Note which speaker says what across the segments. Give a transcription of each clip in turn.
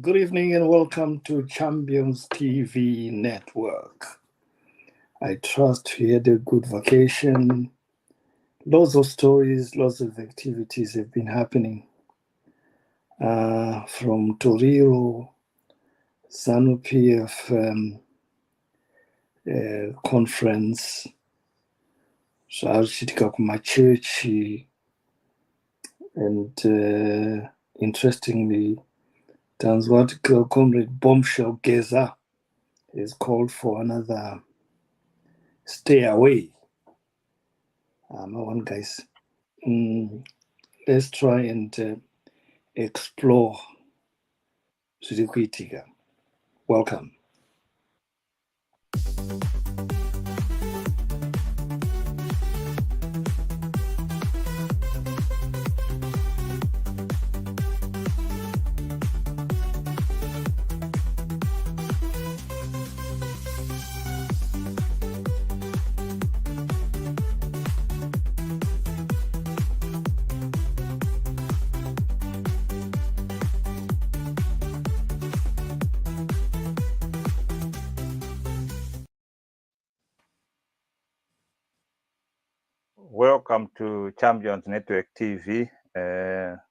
Speaker 1: Good evening and welcome to Champions TV Network. I trust you had a good vacation. Lots of stories, lots of activities have been happening from Toriro, ZANU PF conference, zvarichiitika kumachechi, and interestingly, tanzwa kuti Comrade Bombshell Geza is called for another stay away. One guys, let's try and explore zviri kuitika. Welcome.
Speaker 2: Welcome to Champions Network TV.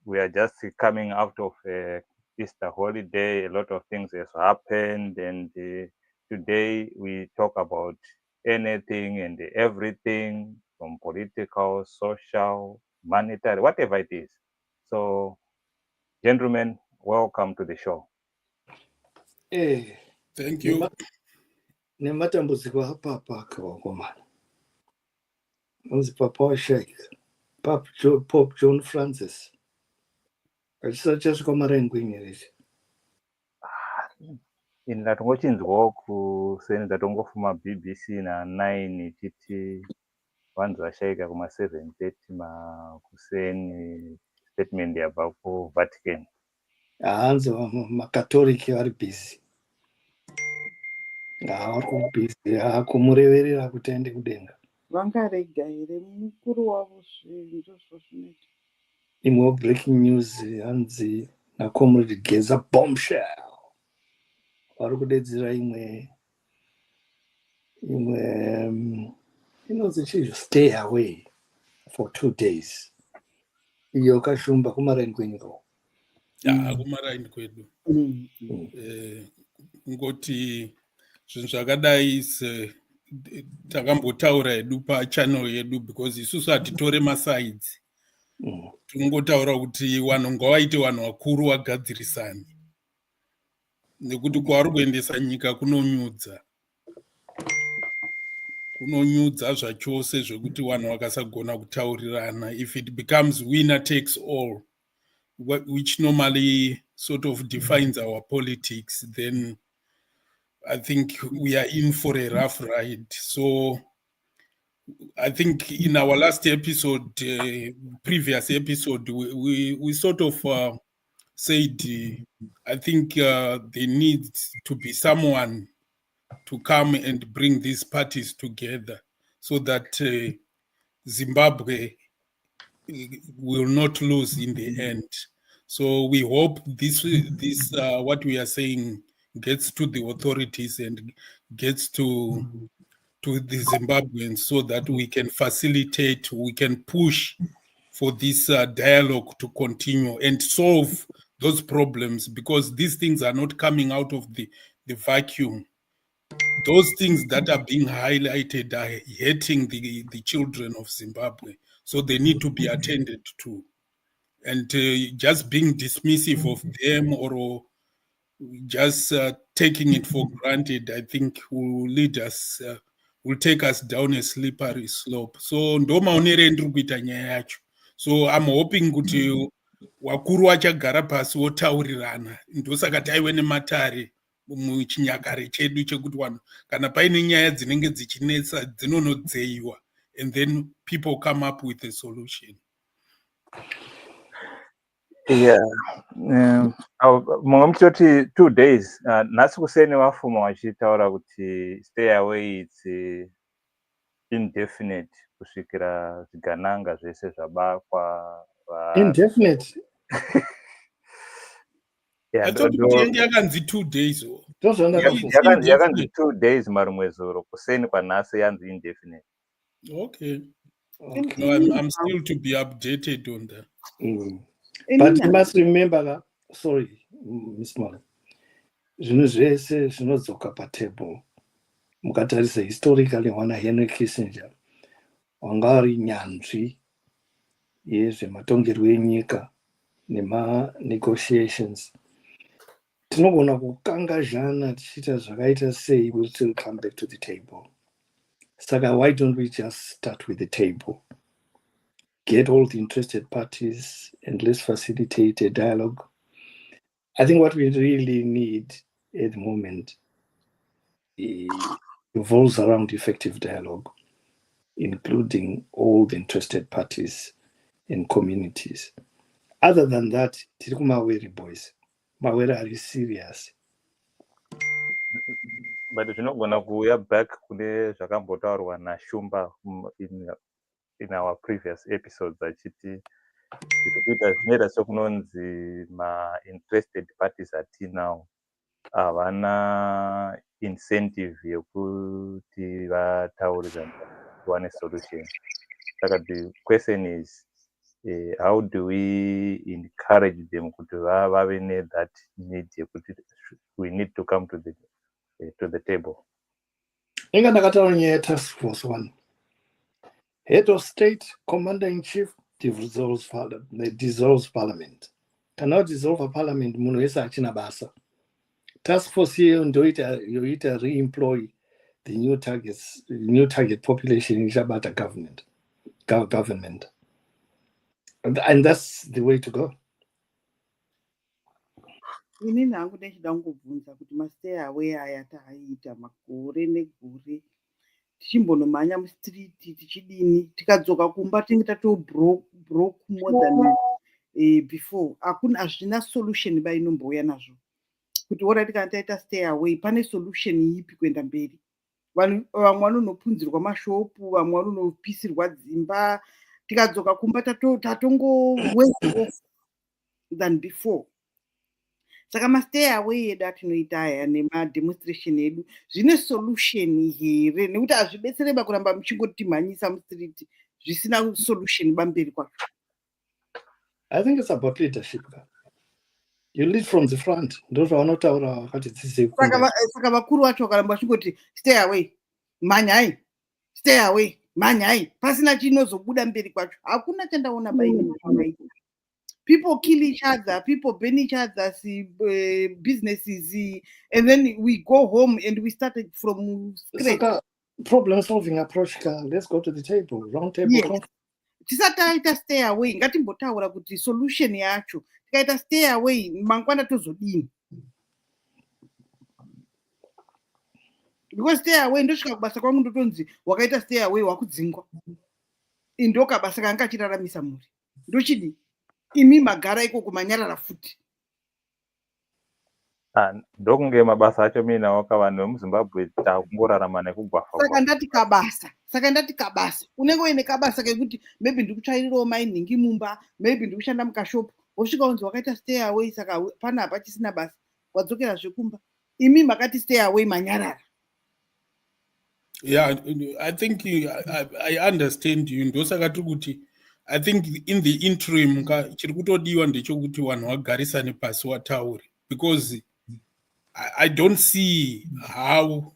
Speaker 2: We are just coming out of Easter holiday. A lot of things has happened, and today we talk about anything and everything from political, social, monetary, whatever it is. So, gentlemen, welcome to the show.
Speaker 3: Thank you.
Speaker 1: Nematambudziko apapa akawakomana. Unzi Papa waSheikh, Pope John Francis. Achisachasvika marengwini richi.
Speaker 2: Ini ndatongochinzwawo kuseni ndatongofuma BBC na9 chiti vanhu vashaika kuma 7:30 kuseni statement yabva kuVatican.
Speaker 1: Hanzi makatoliki vari busy. Vari kubhizi kumureverera kuti aende kudenga.
Speaker 4: Vangarega here mukuru wavo ndizvo zvinoita.
Speaker 1: Imwewo breaking news hanzi naComrade Geza Bombshell vari kudedzera imwe inonzi chizvo stay away for 2 days. Iyo kashumba kumaraini kwenyuko.
Speaker 3: Kumaraini kwedu. Ngoti zvinhu zvakadai takambotaura hedu pachannel yedu because isusu hatitore masides. Tinongotaura kuti vanhu ngavaite vanhu vakuru vagadzirisani. Nekuti kwavari kuendesa nyika kunonyudza. Kunonyudza zvachose zvekuti vanhu vakasagona kutaurirana. If it becomes winner takes all, which normally sort of defines our politics, then I think we are in for a rough ride. So I think in our last episode, previous episode, we sort of said, I think there needs to be someone to come and bring these parties together so that Zimbabwe will not lose in the end. So we hope this what we are saying gets to the authorities and gets to the Zimbabweans so that we can facilitate, we can push for this dialogue to continue and solve those problems, because these things are not coming out of the vacuum. Those things that are being highlighted are hurting the children of Zimbabwe, so they need to be attended to. And just being dismissive of them or just taking it for granted, I think will lead us, will take us down a slippery slope. So ndo maonero endiri kuita nyaya yacho. So I'm hoping kuti wakuru vachagara pasi votaurirana. Ndosaka taive nematare muchinyakare chedu chekuti vanhu kana paine nyaya dzinenge dzichinetsa dzinonodzeiwa, and then people come up with a solution.
Speaker 2: Yeah. Munga muchitoti 2 days. Nhasi kuseni vafuma vachitaura kuti stay away it's indefinite kusvikira zvigananga zvese zvabakwa.
Speaker 1: Indefinite?
Speaker 2: Yeah,
Speaker 3: I thought kuti yange yakanzi 2 days.
Speaker 2: yakanzi 2 days marumwezuro kuseni kwanhasi yanzi indefinite.
Speaker 3: Okay.
Speaker 1: Okay.
Speaker 3: No, I'm still to be updated on that.
Speaker 1: But you must remember, sorry, Miss Molly, zvinhu zvese zvinodzoka patable. Mukatarisa historically wana Henry Kissinger wanga ari nyanzvi yezvematongerwo enyika nema-negotiations. Tinogona kukangazhana tichiita zvakaita sei, we'll still come back to the table. Saka why don't we just start with the table? Get all the interested parties and let's facilitate a dialogue. I think what we really need at the moment revolves around effective dialogue, including all the interested parties and communities. Other than that, tiri kumawere boys. Mawere are serious.
Speaker 2: But zvinogona kuuya back kune zvakambotaurwa naShumba in our previous episodes achiti zvikuita zvinoita sekunonzi ma-interested parties atinawo havana incentive yekuti vataurirane tiwane solution. Saka the question is how do we encourage them kuti vave that need yekuti we need to come to the table.
Speaker 1: Inga ndakataura nyaya task force 1. Head of state, commander-in-chief dissolves parliament. Kana dissolve parliament munhu wese achina basa. Task force hiyo ndoita yoita re-employ the new target population ichabata government. And that's the way to go.
Speaker 4: Inini hangu ndechida kungobvunza kuti mastay away aya taaita makore negore tichimbonomhanya mustriti tichidini tikadzoka kumba tinenge broke more than before. Hazvina solution bainombouya nazvo kuti orati kana taita stay away pane solution ipi kuenda mberi. Vamwe vanonopunzirwa mashopu, vamwe vanonopisirwa dzimba, tikadzoka kumba tatongo worse off than before. Saka mastay away edu atinoita aya nemademonstration edu zvine solution here, nekuti hazvibetsereba kuramba muchingoti mhanyisa mustriti zvisina solution bamberi kwacho.
Speaker 1: I think it's about leadership. You lead from the front. Ndozvo vanotaura vakati dzise.
Speaker 4: Saka vakuru vacho vakaramba vachingoti stay away, mhanyai, stay away, mhanyai, pasina chinozobuda mberi kwacho. Hakuna chandaona paini. People kill each other, people burn each other's businesses, and then we go home and we started from scratch.
Speaker 1: Like a problem-solving approach. Let's go to the table, round table. Yes.
Speaker 4: Tisataita stay away, ngatimbotaura kuti solution yacho. Tikaita stay away, mangwana tozodini. Because stay away ndosvika kubasa kwangu ndotonzi wakaita stay away wakudzingwa. Indoka basa kanga chiraramisa muri. Ndochidi imi magara iko kumanyarara futi.
Speaker 2: Ndokunge mabasa acho mina waka vanhu vemuZimbabwe takungorarama nekugwafa.
Speaker 4: Saka ndati kabasa. Unenge uine kabasa kekuti maybe ndikutsvairirawo mining mumba, maybe ndikushanda mukashopu. Wosvika unzi wakaita stay away saka pana hapachisina basa. Wadzokera zvekumba. Imi makati stay away manyarara.
Speaker 3: Yeah, I think I understand you. Ndosaka kuti I think in the interim chiri kutodiwa ndechokuti vanhu vagarisane pasi wataure, because I don't see how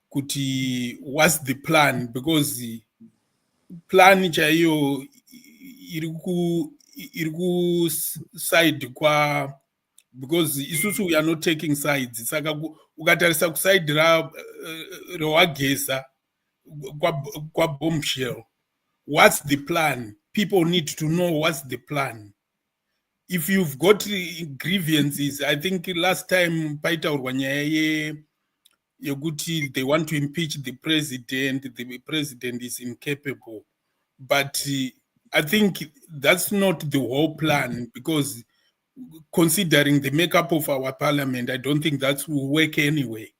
Speaker 3: kuti what's the plan, because plan chaiyo iri ku side kwa, because isusu we are not taking sides. Saka ukatarisa kuside rewageza kwa bombshell. What's the plan? People need to know what's the plan. If you've got grievances, I think last time paitaurwa nyaya yekuti they want to impeach the president is incapable. But I think that's not the whole plan, because considering the makeup of our parliament, I don't think that will work anyway.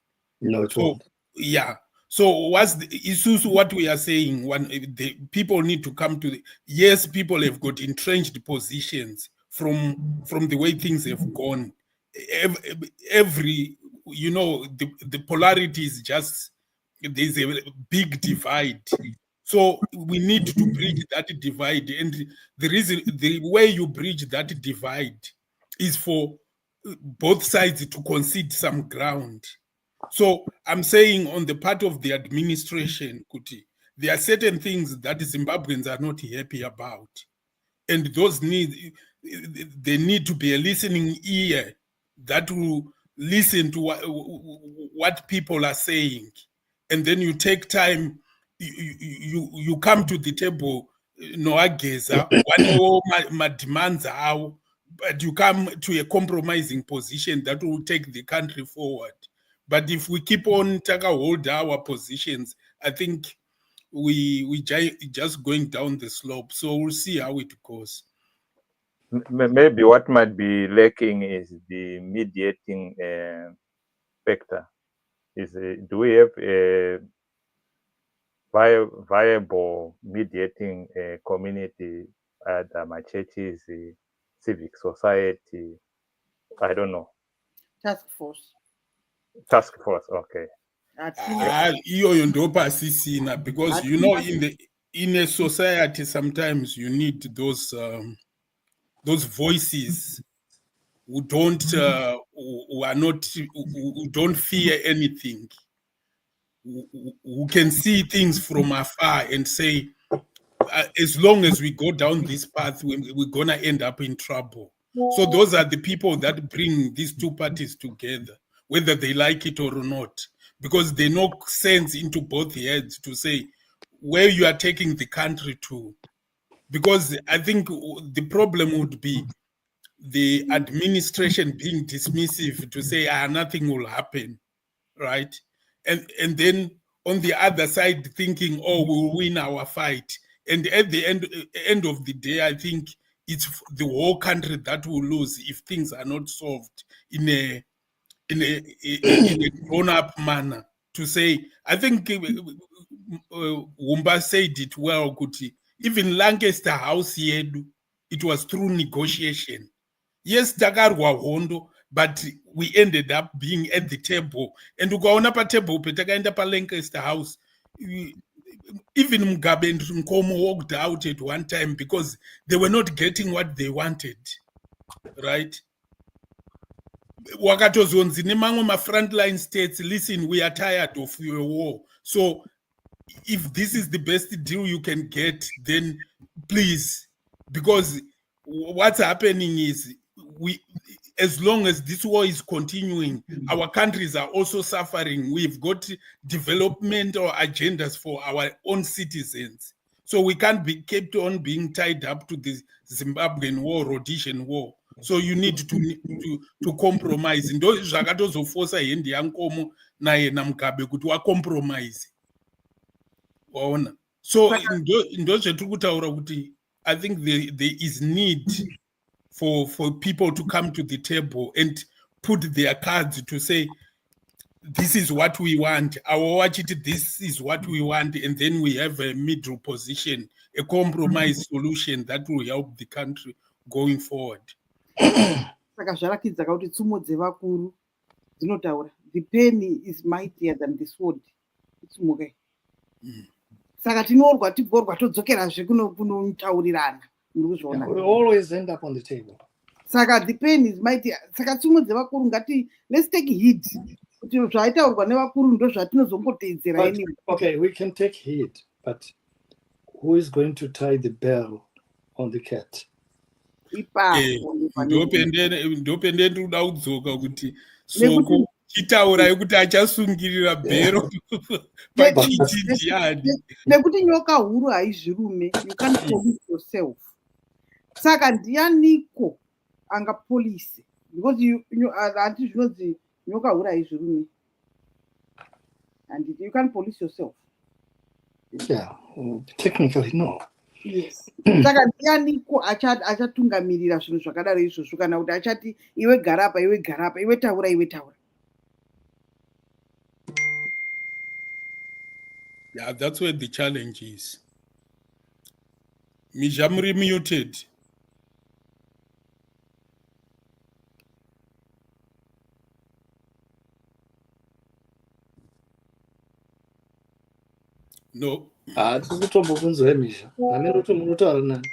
Speaker 1: No, it won't.
Speaker 3: Yeah. So what's the issue? What we are saying, the people need to come to yes, people have got entrenched positions from the way things have gone. Every the polarity is just, there's a big divide. So we need to bridge that divide, and the way you bridge that divide is for both sides to concede some ground. So I'm saying on the part of the administration, Kuti, there are certain things that Zimbabweans are not happy about, and they need to be a listening ear that will listen to what people are saying, and then you take time, you come to the table, noageza my demands are, but you come to a compromising position that will take the country forward. But if we keep on hold our positions, I think we just going down the slope. So we'll see how it goes.
Speaker 2: Maybe what might be lacking is the mediating factor. Do we have a viable mediating community at my churches, civic society? I don't know.
Speaker 4: Task force.
Speaker 2: Okay.
Speaker 3: Iyoyo ndo pasisina, because in a society sometimes you need those voices who don't who don't fear anything, who can see things from afar and say, as long as we go down this path, we're gonna end up in trouble. So those are the people that bring these two parties together, whether they like it or not, because they knock sense into both heads to say where you are taking the country to. Because I think the problem would be the administration being dismissive to say, nothing will happen, right? And then on the other side thinking, we'll win our fight. And at the end of the day, I think it's the whole country that will lose if things are not solved in a grown-up manner. To say, I think Wumba said it well, Kuti. Even Lancaster House yedu, it was through negotiation. Yes, takarwa hondo, but we ended up being at the table. And ukaona pa table petakaenda pa Lancaster House, even Mugabe and Nkomo walked out at one time because they were not getting what they wanted, right? Wakatozonzi nemamwe ma-frontline states, listen, we are tired of your war. So if this is the best deal you can get, then please, because what's happening is as long as this war is continuing, our countries are also suffering. We've got developmental agendas for our own citizens. So we can't be kept on being tied up to the Zimbabwean war, Rhodesian war. So you need to compromise. Ndo zvakatozoforsa hendi yankomo naye naMugabe kuti wacompromise. Waona. So ndo zvetiri kutaura kuti I think there is need for people to come to the table and put their cards to say, this is what we want. Our watch it, this is what we want, and then we have a middle position, a compromise solution that will help the country going forward.
Speaker 4: Saka zvarakidza kuti tsumo dzevakuru dzinotaura, the pen is mightier than the sword. Itsumuke. Saka tinorwa tigorwa todzokerazve kunotaurirana.
Speaker 1: We always end up on the table.
Speaker 4: Saka the pen is mightier. Saka tsumo dzevakuru ngati, let's take heed. Kuti zvaitaurwa nevakuru ndo zvatinozomboteedzera anyway.
Speaker 1: Okay, we can take heed, but who is going to tie the bell on the cat?
Speaker 3: Ndopende ndikuda kudzoka kuti soko chitaurai kuti achasungirira bhero pachiti ndiani.
Speaker 4: Nekuti nyoka huru haizvirume, you can't police yourself. Saka ndianiko angapolise? Because hati zvinonzi nyoka huru haizvirume. And you can't police yourself.
Speaker 1: Yeah, technically no.
Speaker 4: Yes. Saka ndianiko achatungamirira zvinhu zvakadaro izvozvo kana kuti achati iwe garapa, iwe taura.
Speaker 3: Yeah, that's where the challenge is. Mijamuri muted. No.
Speaker 1: Tiri kutombobvunzwa Misha. Hamene kuti munotaura nani?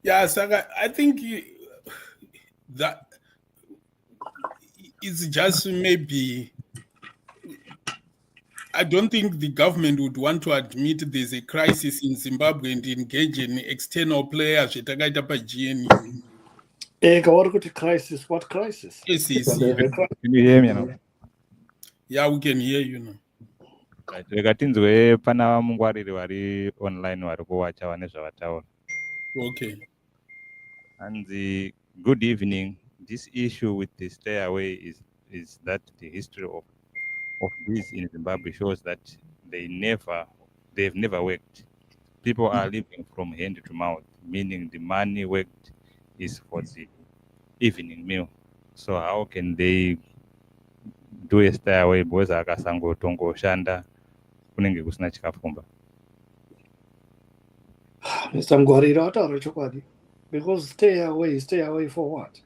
Speaker 3: Yeah, Saka, I think that it's just maybe. I don't think the government would want to admit there's a crisis in Zimbabwe and engage in external players. GNU.
Speaker 1: Kauri kuti crisis, what crisis?
Speaker 3: Yes.
Speaker 2: Can you hear me now?
Speaker 3: Yeah, we can hear you now.
Speaker 2: Right. Rega tinzwe pana mungwariri vari online vari kuwacha vane zvavataura.
Speaker 3: Okay.
Speaker 2: And the good evening. This issue with the stay away is that the history of this in Zimbabwe shows that they've never worked. People are living from hand to mouth, meaning the money worked is for the evening meal. So how can they do a stay away because akasangotongoshanda kunenge kusina chikafu?
Speaker 1: Mr. Mgwarira wataura chokwadi. Because stay away for what?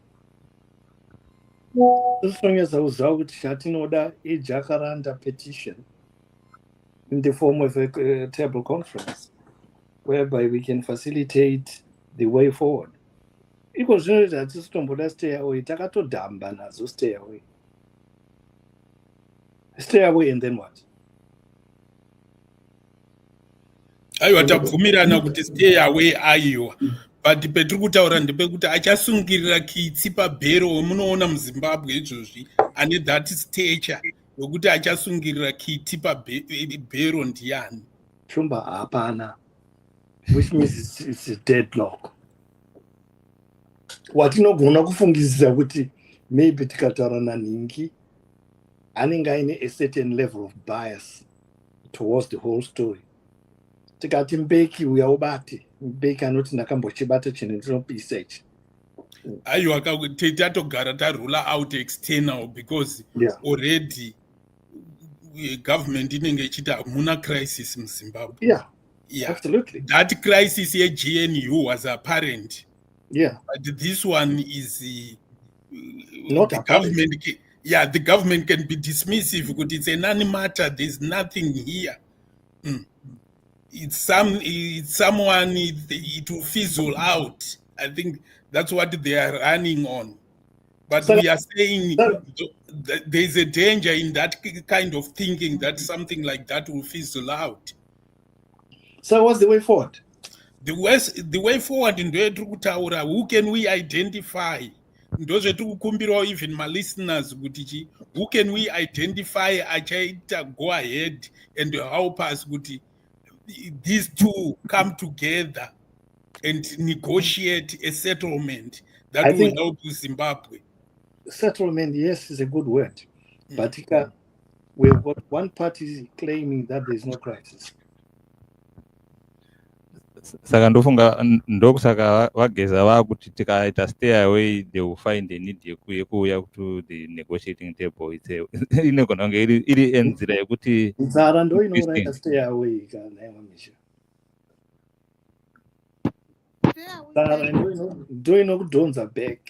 Speaker 1: Tisinonyatsa kuziva kuti chatinoda ijacaranda petition in the form of a table conference whereby we can facilitate the way forward. Iko zvinoita hatisi kutomboda stay away, takatodhamba nazo stay away. Stay away and then what?
Speaker 3: Aiwa tabvumirana kuti stay away aiwa. But petiri kutaura ndepekuti achasungirira kitsi pabhero munoona muZimbabwe izvozvi ane that stature yokuti achasungirira kiti pabhero ndiani?
Speaker 1: Shumba hapana, which means it's a deadlock. Watinogona kufungidzira kuti maybe tikataura naNhingi anenge aine a certain level of bias towards the whole story. Tikati Mbeki uyaubati, Mbeki anoti ndakambochibata chinhu ndinopisa ichi.
Speaker 3: Aiwa tatogara tarula out external because already government inenge ichiti hamuna crisis muZimbabwe.
Speaker 1: Yeah, absolutely.
Speaker 3: That crisis GNU was apparent.
Speaker 1: Yeah.
Speaker 3: But this one is
Speaker 1: not
Speaker 3: the
Speaker 1: apparent.
Speaker 3: Government. Yeah, the government can be dismissive because it's a non-matter. There's nothing here. It's someone. It will fizzle out. I think that's what they are running on. But we are saying there's a danger in that kind of thinking that something like that will fizzle out.
Speaker 1: So what's the way forward?
Speaker 3: The way forward in the who can we identify? Even my listeners, who can we identify achaita go ahead and help us these two come together and negotiate a settlement that will help Zimbabwe? Settlement,
Speaker 1: yes, is a good word. But we've got one party claiming that there's no crisis.
Speaker 2: Saka ndofunga ndokusaka vageza vakuti tikaita stay away they will find a need yekuuya to the negotiating table inogona kunge iri enzira yekuti
Speaker 1: nzara ndo inouraita stay away kana Misha. Nzara ndo inokudhonza back.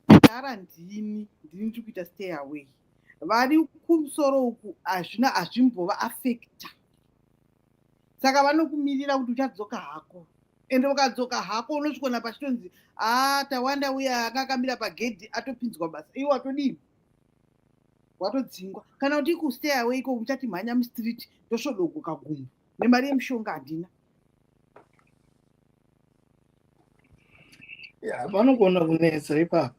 Speaker 4: Nzara ndini tiri kuita stay away. Vari kumusoro uku hazvimbova affecta. Saka vanokumirira kuti uchadzoka hako. Ende ukadzoka hako unosvikona pachitonzi tawanda uya akakamira pagedhi atopinzwa basa. Iwe watodini? Watodzingwa. Kana kuti kustay away iko uchati mhanya mustreet tosvodogoka gumbo. Nemari yemushonga handina.
Speaker 1: Yeah, vanogona kunetsa ipapo.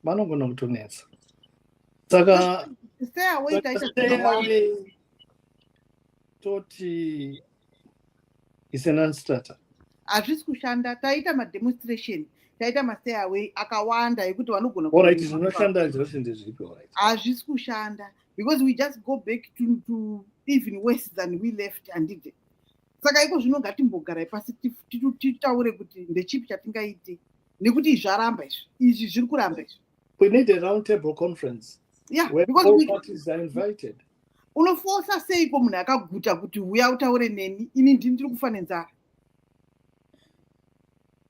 Speaker 1: Vanogona kutonetsa. Saka
Speaker 4: stay away
Speaker 1: toti is a non-starter.
Speaker 4: Hazvisi kushanda. Taita mademonstration, taita mastay away akawanda ekuti vanogona.
Speaker 1: Alright, zvinoshanda zvose ndezvipi? Alright.
Speaker 4: Hazvisi kushanda because we just go back to even worse than we left handide. Saka iko zvino ngatimbogarai pasi titaure kuti ndechipi chatingaite nekuti zvaramba izvi zviri kuramba izvi.
Speaker 1: We need a roundtable conference
Speaker 4: Yeah,
Speaker 1: where
Speaker 4: because
Speaker 1: all
Speaker 4: we
Speaker 1: parties are invited.
Speaker 4: unofosa seiko munhu akaguta kuti uya utaure neni ini ndiri kufa nenzara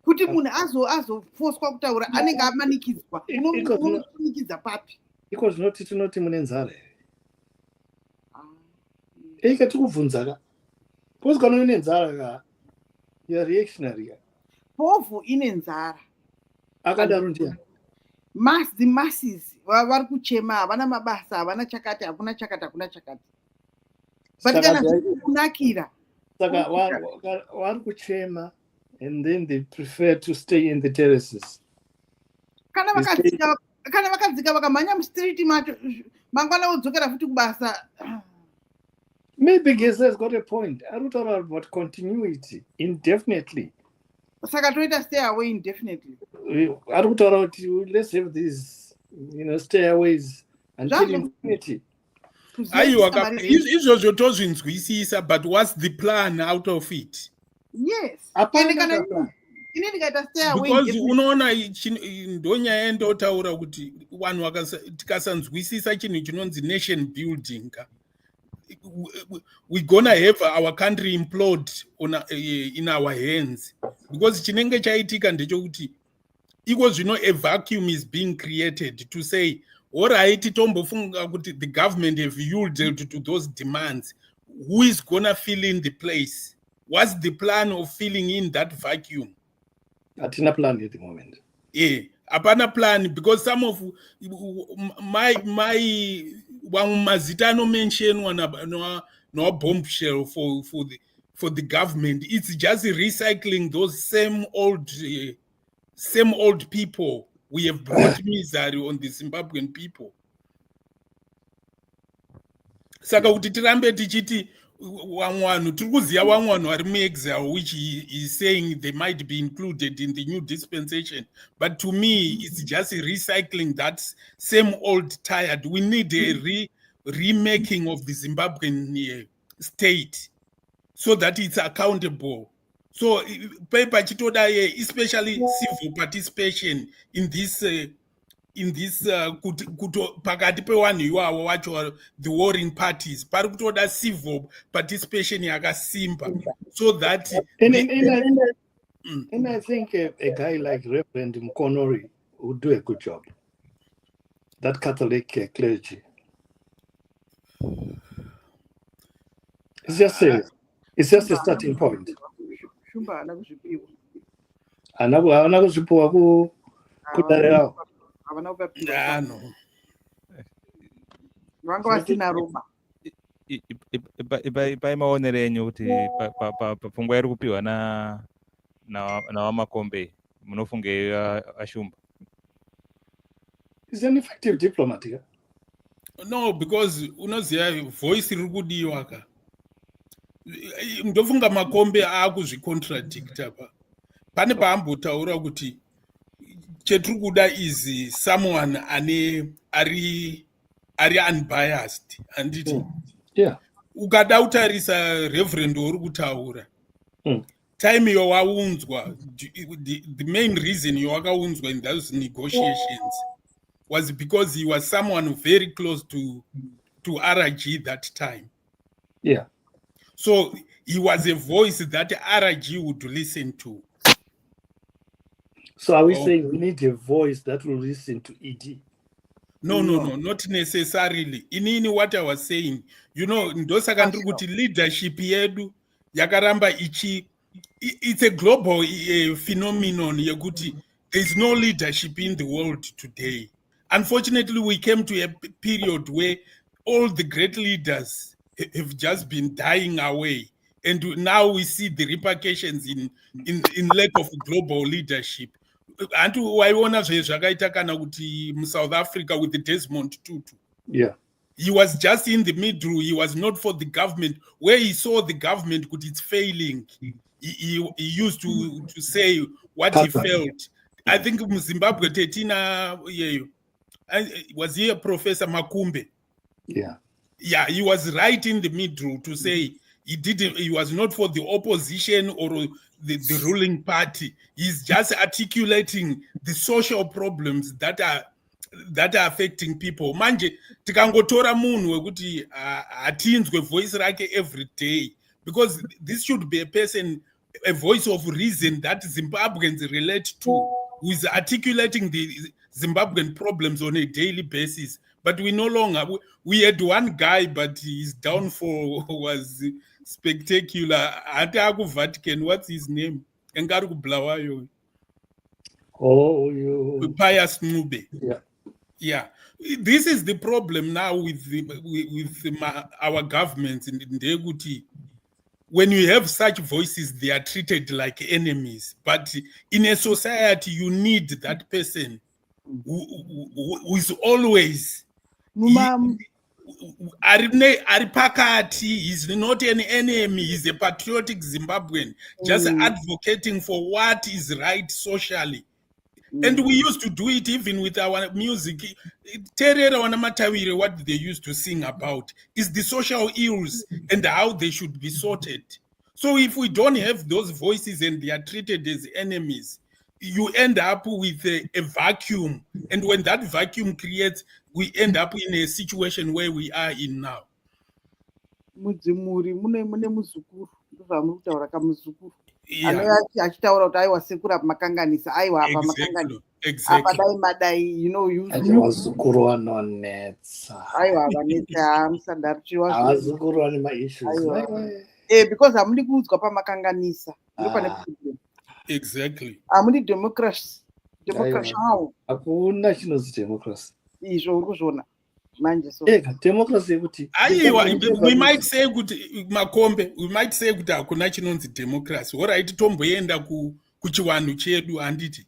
Speaker 4: kuti munhu azofoswa kutaura anenge amanikidzwa unomanikidza papi
Speaker 1: iko zvinoti tinoti mune nzara here ika tikubvunza ka because kana une nzara ka reactionary ka
Speaker 4: hovhu ine nzara
Speaker 1: akadaro ndiani
Speaker 4: the masses vari kuchema havana mabasa havana chakati hakuna chakati but kana kunakira
Speaker 1: saka vari kuchema and then they prefer to stay in the terraces.
Speaker 4: Kana vakadzika vakamhanya mustriti macho mangwana vodzokera futi kubasa.
Speaker 1: Maybe Geza has got a point. I don't know about continuity indefinitely.
Speaker 4: Saka toita stay away indefinitely.
Speaker 1: I don't know, let's have these, stayaways until infinity.
Speaker 3: Izvozvo tozvinzwisisa, but what's the plan out of it?
Speaker 4: Yes.
Speaker 3: Because unoona ndonyaya yendotaura kuti vanhu tikasanzwisisa chinhu chinonzi nation building, we're gonna have our country implode in our hands. Because chinenge chaitika ndechekuti iko zvino a vacuum is being created to say, all right, tombofunga kuti the government have yielded to those demands. Who is gonna fill in the place? What's the plan of filling in that vacuum?
Speaker 1: Atina plan at the moment.
Speaker 3: Yeah, apana plan, because some of my mazita no mention no bombshell for the government. It's just recycling those same old people. We have brought misery on the Zimbabwean people. Saka kuti tirambe tichiti wamwanu tikuziya wamwanu ari muexile, which he is saying they might be included in the new dispensation, but to me it's just recycling that same old tired. We need a remaking of the Zimbabwean state so that it's accountable. So paper chitoda, especially civil participation in this pakati pewanhu iwawo wacho the warring parties pari kutoda civil participation yakasimba, so that
Speaker 1: and I think a guy like Reverend Mkonori would do a good job. That Catholic clergy. It's just a starting point. Havana kuzvipiwa kudarirawo.
Speaker 4: Vanga vasina roba.
Speaker 2: Ipai maonero enyu kuti pfungwa iri kupiwa navamakombe munofunge ashumba?
Speaker 1: Is an effective diplomat here?
Speaker 3: No, because unoziva voice riri kudiwa ka. Ndofunga makombe akuzvicontradicta pa. Pane paambotaura kuti chetiri kuda is someone ari unbiased, anditi ukada kutarisa reverend uri kutaura time yowaunzwa, the main reason yowakaunzwa in those negotiations was because he was someone very close to RG that time.
Speaker 1: Yeah.
Speaker 3: So he was a voice that RG would listen to.
Speaker 1: So are we saying we need a voice that will listen to ED?
Speaker 3: No, not necessarily. In what I was saying, ndosaka ndiri kuti leadership yedu yakaramba it's a global phenomenon yekuti there's no leadership in the world today. Unfortunately, we came to a period where all the great leaders have just been dying away, and now we see the repercussions in lack of global leadership. And waiona zvakaita kana kuti South Africa with the Desmond Tutu.
Speaker 1: Yeah.
Speaker 3: He was just in the middle. He was not for the government. Where he saw the government because it's failing, he used to say what he felt. I think Zimbabwe Tetina was here Professor Makumbe.
Speaker 1: Yeah.
Speaker 3: Yeah, he was right in the middle to say he was not for the opposition or the ruling party. He's just articulating the social problems that are that are affecting people. Manje tikangotora munhu wekuti hatinzwe voice rake every day, because this should be a person, a voice of reason that Zimbabweans relate to, who is articulating the Zimbabwean problems on a daily basis. But we no longer, we had one guy, but his downfall was spectacular. Ati aku Vatican, what's his name? Engari kublawayo.
Speaker 1: Oh, you.
Speaker 3: Pius Ncube.
Speaker 1: Yeah.
Speaker 3: Yeah, this is the problem now with our governments in Ndekuti. When you have such voices, they are treated like enemies. But in a society, you need that person who is always Aripakati. He's not an enemy. He's a patriotic Zimbabwean, just advocating for what is right socially. And we used to do it even with our music. What they used to sing about is the social ills and how they should be sorted. So if we don't have those voices and they are treated as enemies, you end up with a vacuum. And when that vacuum creates, we end up in a situation where we are in now.
Speaker 4: Mudzimuri mune muzukuru ndozvamuri kutaura kamuzukuru anouya achitaura kuti aiwa sekuru apa makanganisa aiwa apa makanganisa apa dai madai
Speaker 1: vazukuru vanonetsa
Speaker 4: aiwa vanetsa
Speaker 1: musadarichivazukuru vane maissues
Speaker 4: because hamudi kuudzwa pamakanganisa ndopane problem.
Speaker 3: Exactly.
Speaker 4: Hamudi democracy hawo
Speaker 1: hakuna chinonzi democracy
Speaker 4: izvo uri kuzviona manje. So
Speaker 1: democracy yekuti
Speaker 3: we might say kuti Makombe, we might say kuti hakuna chinonzi democracy. Alright, tomboenda kuchiwanhu chedu handiti.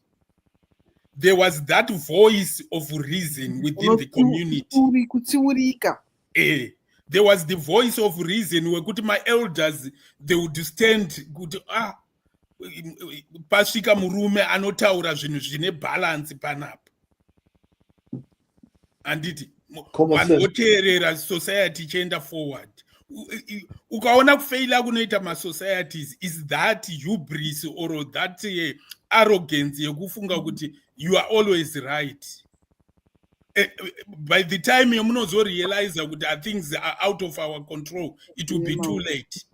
Speaker 3: There was that voice of reason within the community.
Speaker 4: Kutsiurika.
Speaker 3: There was the voice of reason wekuti my elders, they would stand kuti pasvika murume anotaura zvinhu zvine balance panapa. Handiti vangoteerera society ichienda forward. Ukaona kufaila kunoita masocieties is that hubris or that arrogance yekufunga kuti you are always right. By the time yamunozorealize kuti things are out of our control, it will be too late.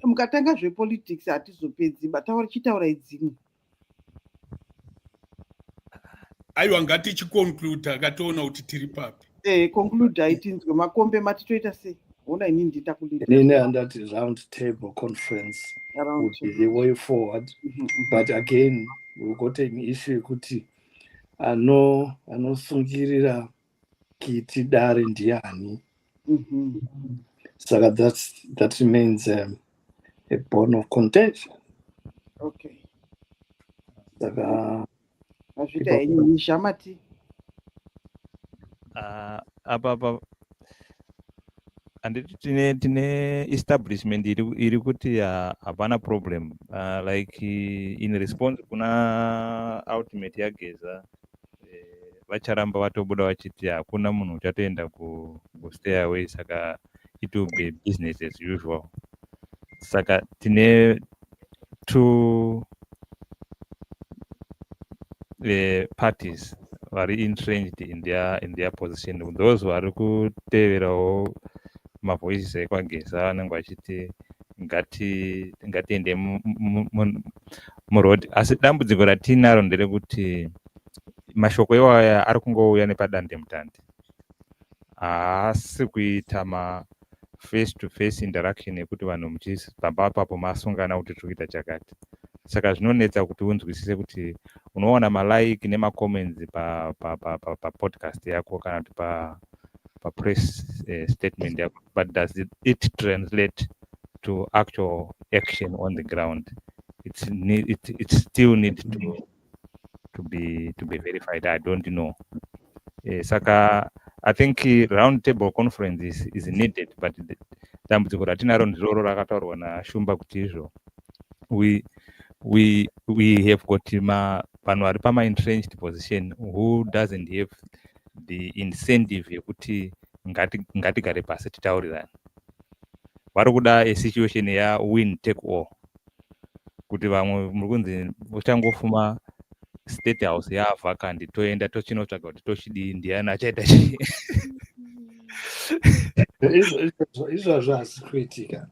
Speaker 4: Mukatanga zvepolitics hatizopedzi chitaura idzimwe.
Speaker 3: Aiwa ngatichiconclude akatoona kuti tiri papi.
Speaker 4: Conclude haitinzwe. Makombe matitoita sei? Ona ini ndita kulida.
Speaker 1: Nene andati round table conference would be the way forward. But again, we got an issue yekuti anosungirira kiti dare ndiani. Saka that remains a bone of contention.
Speaker 4: Okay.
Speaker 1: Saka
Speaker 4: azvita henyu shamati
Speaker 2: apa anditi tine establishment iri kuti hapana problem, like in response kuna ultimate yageza vacharamba vatobuda vachiti hakuna munhu uchatoenda kustay away, saka it will be business as usual. Saka tine two parties vari entrenched in their position. Those vari kuteverawo mavoices ekwageza vanenge vachiti ngatiende muroad. Asi dambudziko ratinaro nderekuti mashoko iwaya ari kungouya nepadandemutande, haasi kuita face to face interaction yekuti vanhu muchipamba papo masungana kuti tiri kuita chakati. Saka zvinonetsa kuti unzwisise kuti unoona malike nemacomments podcast yako kana kuti press statement yako, but does it translate to actual action on the ground? It still needs to be verified. I don't know. Saka I think round table conference is needed, but dambudziko ratinaro ndiro rakataurwa naShumba kuti izvo we have got vanhu vari pama-entrenched position who doesn't have the incentive yekuti ngatigare pasi titaurirane. Vari kuda a situation ya win take all, kuti vamwe muri kunzi uchangofuma state house yavhakandi toenda tochinotsvaga kuti tochidii ndiani achaita chii.
Speaker 1: izvozvo hazisi kuitika.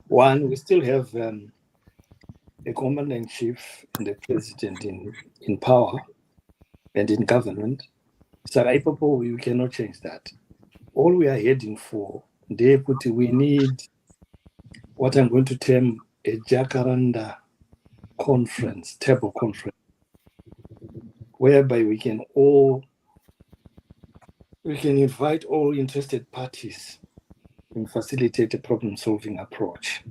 Speaker 1: One, we still have a commander-in-chief and a president in power and in government. Saka ipopo, you cannot change that. All we are heading for, we need what I'm going to term a Jacaranda conference, table conference, whereby we can invite all interested parties and facilitate a problem-solving approach.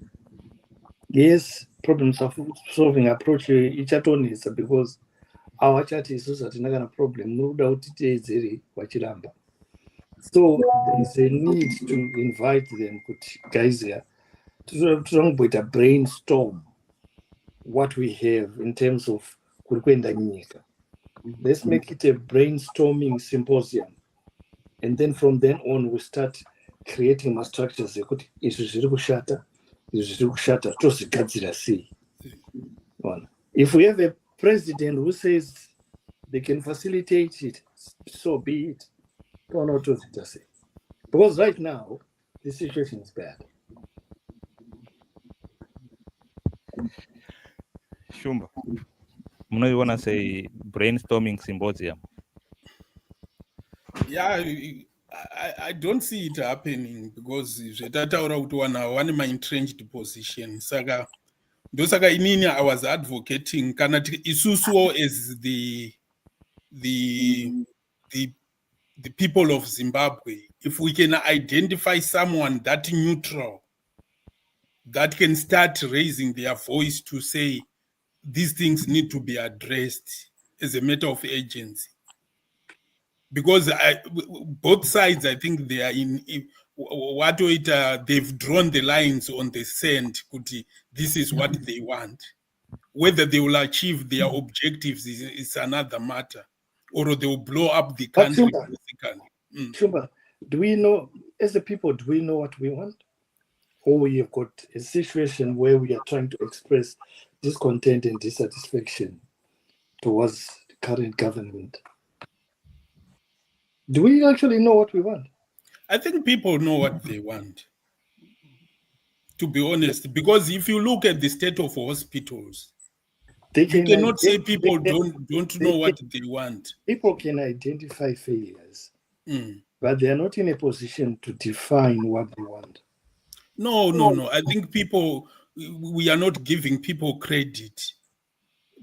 Speaker 1: Yes, problem-solving approach ichatonesa because our chat is also another problem. No doubt it is wachiramba. So there is a need to invite them, guys here, to brainstorm what we have in terms of kurikwenda nyika. Let's make it a brainstorming symposium. And then from then on, we start creating more structures. If we have a president who says they can facilitate it, so be it. Because right now, the situation is bad.
Speaker 2: Shumba, you want to say brainstorming symposium?
Speaker 3: Yeah, I don't see it happening because zvetautaura kuti vanhu vane ma-entrenched position. Saka ndosaka inini I was advocating kana isusuwo as the people of Zimbabwe, if we can identify someone that neutral that can start raising their voice to say these things need to be addressed as a matter of agency. Because both sides, I think they are they've drawn the lines on the sand. This is what they want. Whether they will achieve their objectives is another matter, or they will blow up the country.
Speaker 1: Shumba, do we know, as a people, do we know what we want? Or we have got a situation where we are trying to express discontent and dissatisfaction towards the current government? Do we actually know what we want?
Speaker 3: I think people know what they want, to be honest, because if you look at the state of hospitals, you cannot say people don't know what they want.
Speaker 1: People can identify failures, but they are not in a position to define what they want.
Speaker 3: No. I think we are not giving people credit,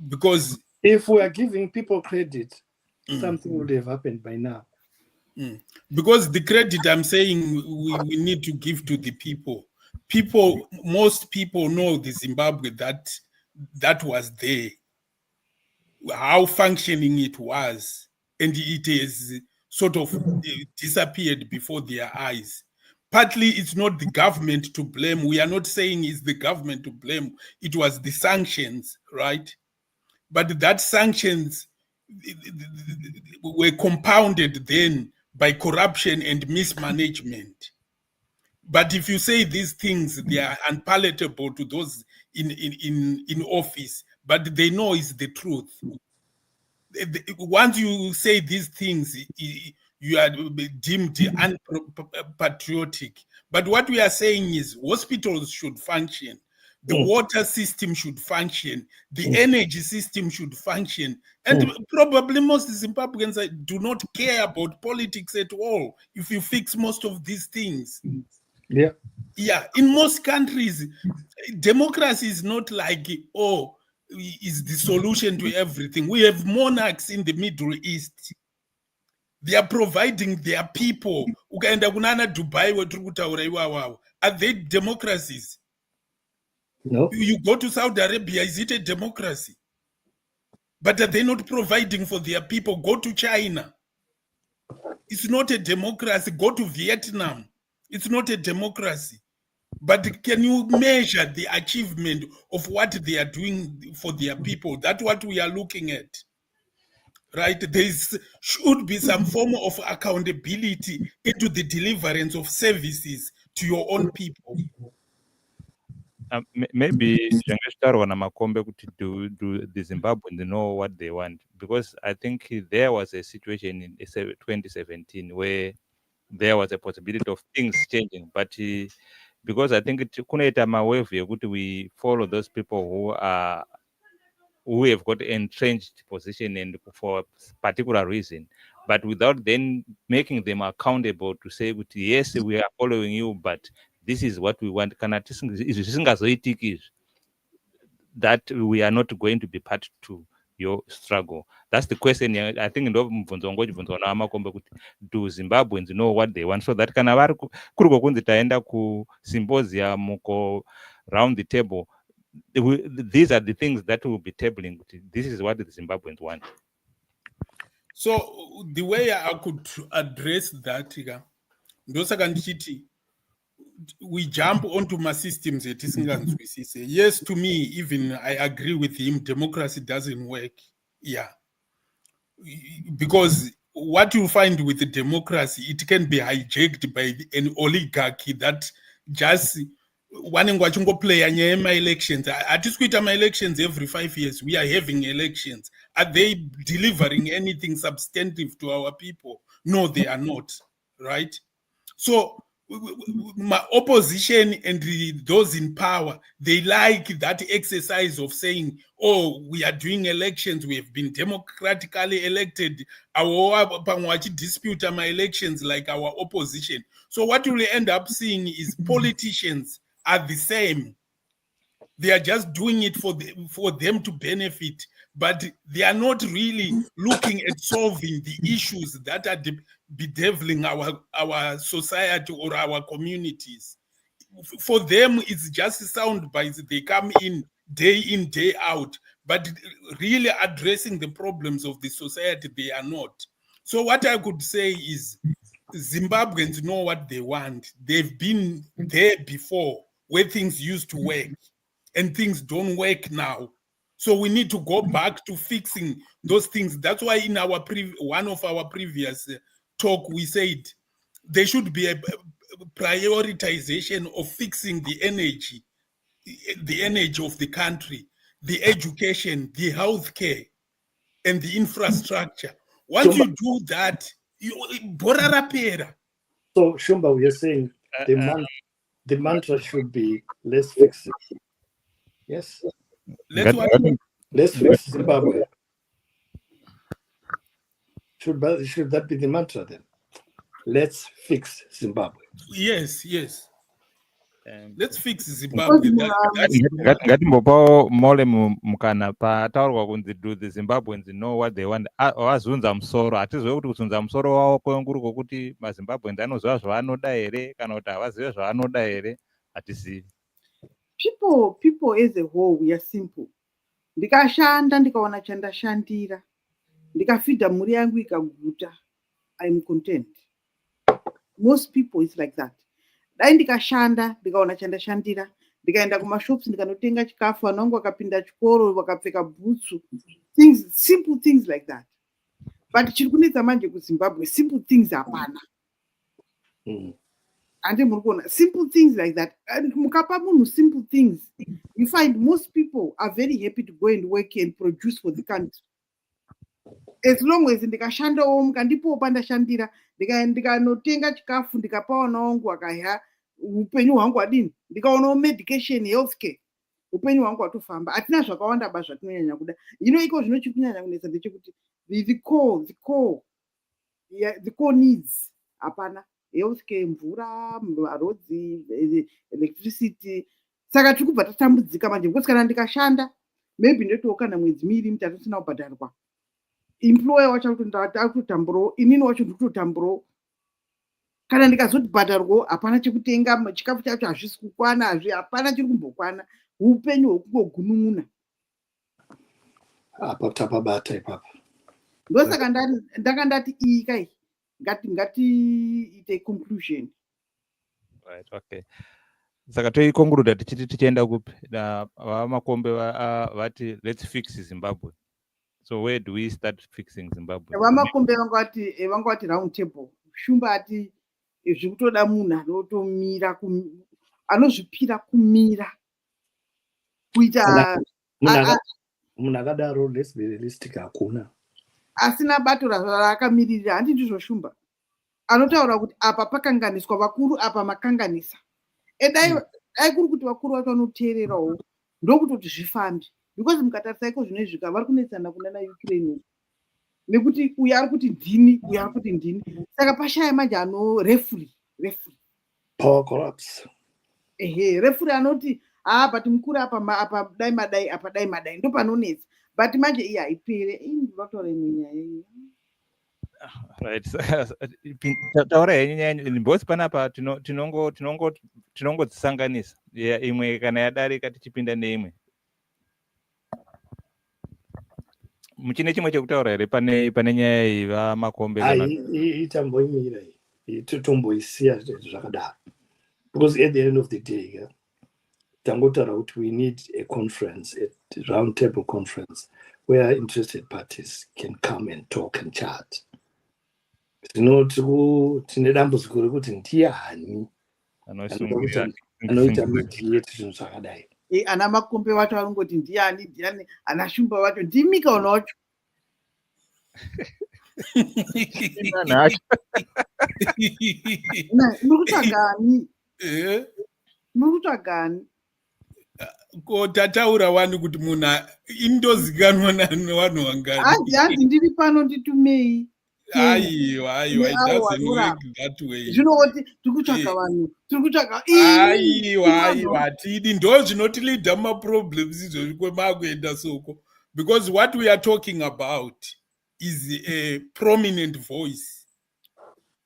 Speaker 3: because
Speaker 1: if we are giving people credit, something would have happened by now.
Speaker 3: Because the credit I'm saying we need to give to the people. Most people know the Zimbabwe that was there, how functioning it was, and it is sort of disappeared before their eyes. Partly it's not the government to blame. We are not saying it's the government to blame. It was the sanctions, right? But that sanctions were compounded then by corruption and mismanagement. But if you say these things, they are unpalatable to those in office, but they know it's the truth. Once you say these things, you are deemed unpatriotic. But what we are saying is hospitals should function. The water system should function. The energy system should function. And probably most Zimbabweans do not care about politics at all if you fix most of these things.
Speaker 1: Yeah.
Speaker 3: In most countries, democracy is not like, is the solution to everything. We have monarchs in the Middle East. They are providing their people. Ukaenda kunana Dubai, are they democracies?
Speaker 1: No.
Speaker 3: You go to Saudi Arabia, is it a democracy? But are they not providing for their people? Go to China. It's not a democracy. Go to Vietnam. It's not a democracy. But can you measure the achievement of what they are doing for their people? That's what we are looking at. Right? There should be some form of accountability into the deliverance of services to your own people.
Speaker 2: Maybe zvangezvitarwa namakombe kuti do the Zimbabweans know what they want, because I think there was a situation in 2017 where there was a possibility of things changing, but because I think kunoita mawave yekuti we follow those people who have got entrenched position and for a particular reason, but without then making them accountable to say, yes, we are following you, but this is what we want. That we are not going to be part to your struggle. That's the question. I think do Zimbabweans know what they want, so that kana vari kuri kwekunzi taenda ku symposium ko round the table, these are the things that will be tabling. This is what the Zimbabweans want.
Speaker 3: So the way I could address that, ndosaka ndichiti we jump onto my systems etisinganzwisise. Yes, to me, even I agree with him, democracy doesn't work. Yeah. Because what you find with the democracy, it can be hijacked by an oligarchy that just wanting to play my elections. Atiskuita my elections every 5 years. We are having elections. Are they delivering anything substantive to our people? No, they are not. Right? So my opposition and those in power, they like that exercise of saying, oh, we are doing elections, we have been democratically elected, our dispute my elections like our opposition. So what you will end up seeing is politicians are the same. They are just doing it for them to benefit, but they are not really looking at solving the issues that are bedeviling our society or our communities. For them, it's just sound bites. They come in, day out, but really addressing the problems of the society, they are not. So what I could say is Zimbabweans know what they want. They've been there before where things used to work. And things don't work now. So we need to go back to fixing those things. That's why in our one of our previous talk, we said there should be a prioritization of fixing the energy of the country, the education, the healthcare, and the infrastructure. Once you do that, bora rapera.
Speaker 1: So Shumba, we are saying the mantra should be let's fix it. Yes. Let's fix Zimbabwe. Should that be the mantra then? Let's fix Zimbabwe.
Speaker 3: Yes. Let's fix Zimbabwe.
Speaker 2: Ngatimbopawo mole mukana pataurwa kunzi do the Zimbabweans know what they want. Wazunza musoro, hatizwe kuti kusunza musoro wavo kwenguru kwokuti maZimbabweans anoziva zvavanoda here kana kuti havazive zvavanoda here, hatizivi.
Speaker 4: People as a whole, we are simple. Ndikashanda ndikaona chandashandira, ndikafidha mhuri yangu ikaguta, I'm content. Most people is like that. Dai ndikashanda ndikaona chandashandira, ndikaenda kumashops ndikanotenga chikafu, vana vangu vakapinda chikoro vakapfeka bhutsu, simple things like that. But chiri kunetsa manje kuZimbabwe, simple things hapana. And simple things like that. And mukapa munhu simple things, you find most people are very happy to go and work and produce for the country. As long as ndikashandawo mukandipawo pandashandira, ndikanotenga chikafu ndikapa vana vangu vakadya, upenyu hwangu adini, ndikaonawo medication, healthcare, upenyu hwangu hwatofamba. Hatina zvakawanda ba zvatinonyanya kuda. Iko zvinochiri kunyanya kunetsa ndechekuti the core needs hapana. Healthcare, mvura, marodzi, electricity. Saka tiri kubva tatambudzika manje, because kana ndikashanda maybe ndotowo kana mwedzi 2 3 tisina kubhadharwa, employer wacho akutotamburawo, inini wacho ndikutotamburawo. Kana ndikazotibhadharwawo hapana chekutenga, chikafu chacho hazvisi kukwana, hapana chiri kumbokwana, upenyu hwekungogunun'una.
Speaker 1: Apa tapabata ipapa.
Speaker 4: Ndosaka ndakandati iyi kai ngatiite conclusion.
Speaker 2: Right, okay. Saka toiconcluda tichienda kupi? Vamakombe vati let's fix Zimbabwe. So where do we start fixing Zimbabwe?
Speaker 4: Vamakombe vangati round table. Shumba ati zvikutoda munhu anotomira, anozvipira kumira kuita
Speaker 1: munhu akadaro, let's be realistic, hakuna.
Speaker 4: Asina bato raakamirira, handi ndizvoshumba. Anotaura kuti apa pakanganiswa vakuru, apa makanganisa. Dai kuri kuti vakuru vacho vanoteererawo ndokutoti zvifambe, because mukatarisa iko zvino izvi vari kunetsana kunana Ukraine nekuti uyu ari kuti ndini, uyu ari kuti ndini, saka pashaya manje refuri
Speaker 1: Power collapse.
Speaker 4: Refuri anoti but mukuru apa dai madai, apa dai madai, ndo panonetsa. But manje iyi haipere, ndinotaura imwe nyaya iyi.
Speaker 2: Right. Taura henyu bosi panapa tinongodzisanganisa imwe kana yadarika tichipinda neimwe. Muchine chimwe chekutaura here pane nyaya iyi vamakombe?
Speaker 1: Itamboimira iyi totomboisiya zvakadaro, because at the end of the day tangotaura kuti we need a conference, a round table conference where interested parties can come and talk and chat. Tine dambudziko rekuti ndiani anoita mediate zvinhu zvakadai.
Speaker 4: Ana makombe vacho vanongoti ndiani, ana shumba vacho ndimika unocho. Murikutsvagani
Speaker 3: ko tataura wani kuti munhu indozikanwa nevanhu vangani.
Speaker 4: Hanzi ndiri pano nditumei.
Speaker 3: Aiwa, it doesn't work that way.
Speaker 4: Zvinoti tikutsvaga vanhu, tikutsvaga
Speaker 3: aiwa tidi ndo zvinotilidha maproblems izvozvi kwemakuenda soko, because what we are talking about is a prominent voice.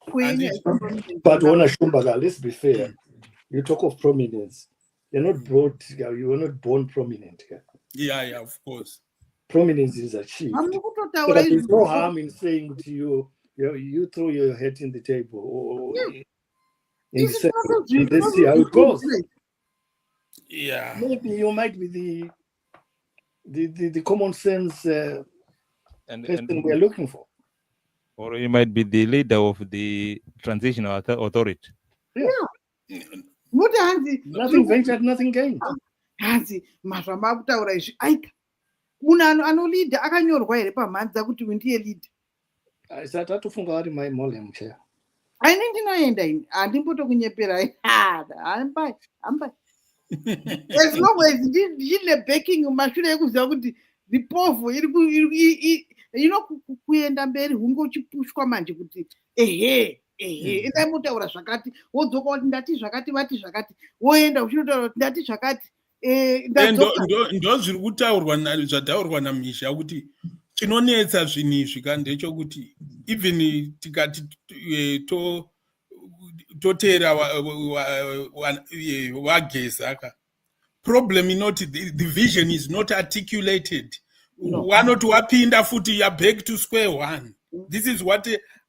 Speaker 1: But Ona Shumbaga, let's be fair, you talk of prominence, you were not born prominent.
Speaker 3: Yeah, of course.
Speaker 1: Prominence is achieved. So there's no harm in saying to you, you throw your head in the table or in the circle. Let's see how it goes.
Speaker 3: Yeah.
Speaker 1: Maybe you might be the common sense person we're looking for.
Speaker 2: Or you might be the leader of the transitional authority.
Speaker 1: Yeah. Nothing ventured, nothing gained.
Speaker 4: Hanzi mazvamba kutaura izvi aika munhu anolidha akanyorwa here pamhanza kuti ndiye leader.
Speaker 1: Isati atofunga ari my Molem chair.
Speaker 4: Aini ndinoenda ini handimbotokunyeperai. Hambai. As long as ndine backing mashure ekuziva kuti ripovho iri kuenda mberi hunge uchipushwa manje kuti endai mutaura zvakati, wodzoka kuti ndati zvakati, vati zvakati, woenda uchinotaura kuti ndati zvakati.
Speaker 3: Ndo zviri kutaurwa zvataurwa naMisha kuti chinonetsa zvinhu izvi ndechekuti even tikati toteera wagezaka, problem inoti the vision is not articulated. Wanoti wapinda futi ya back to square one. This is what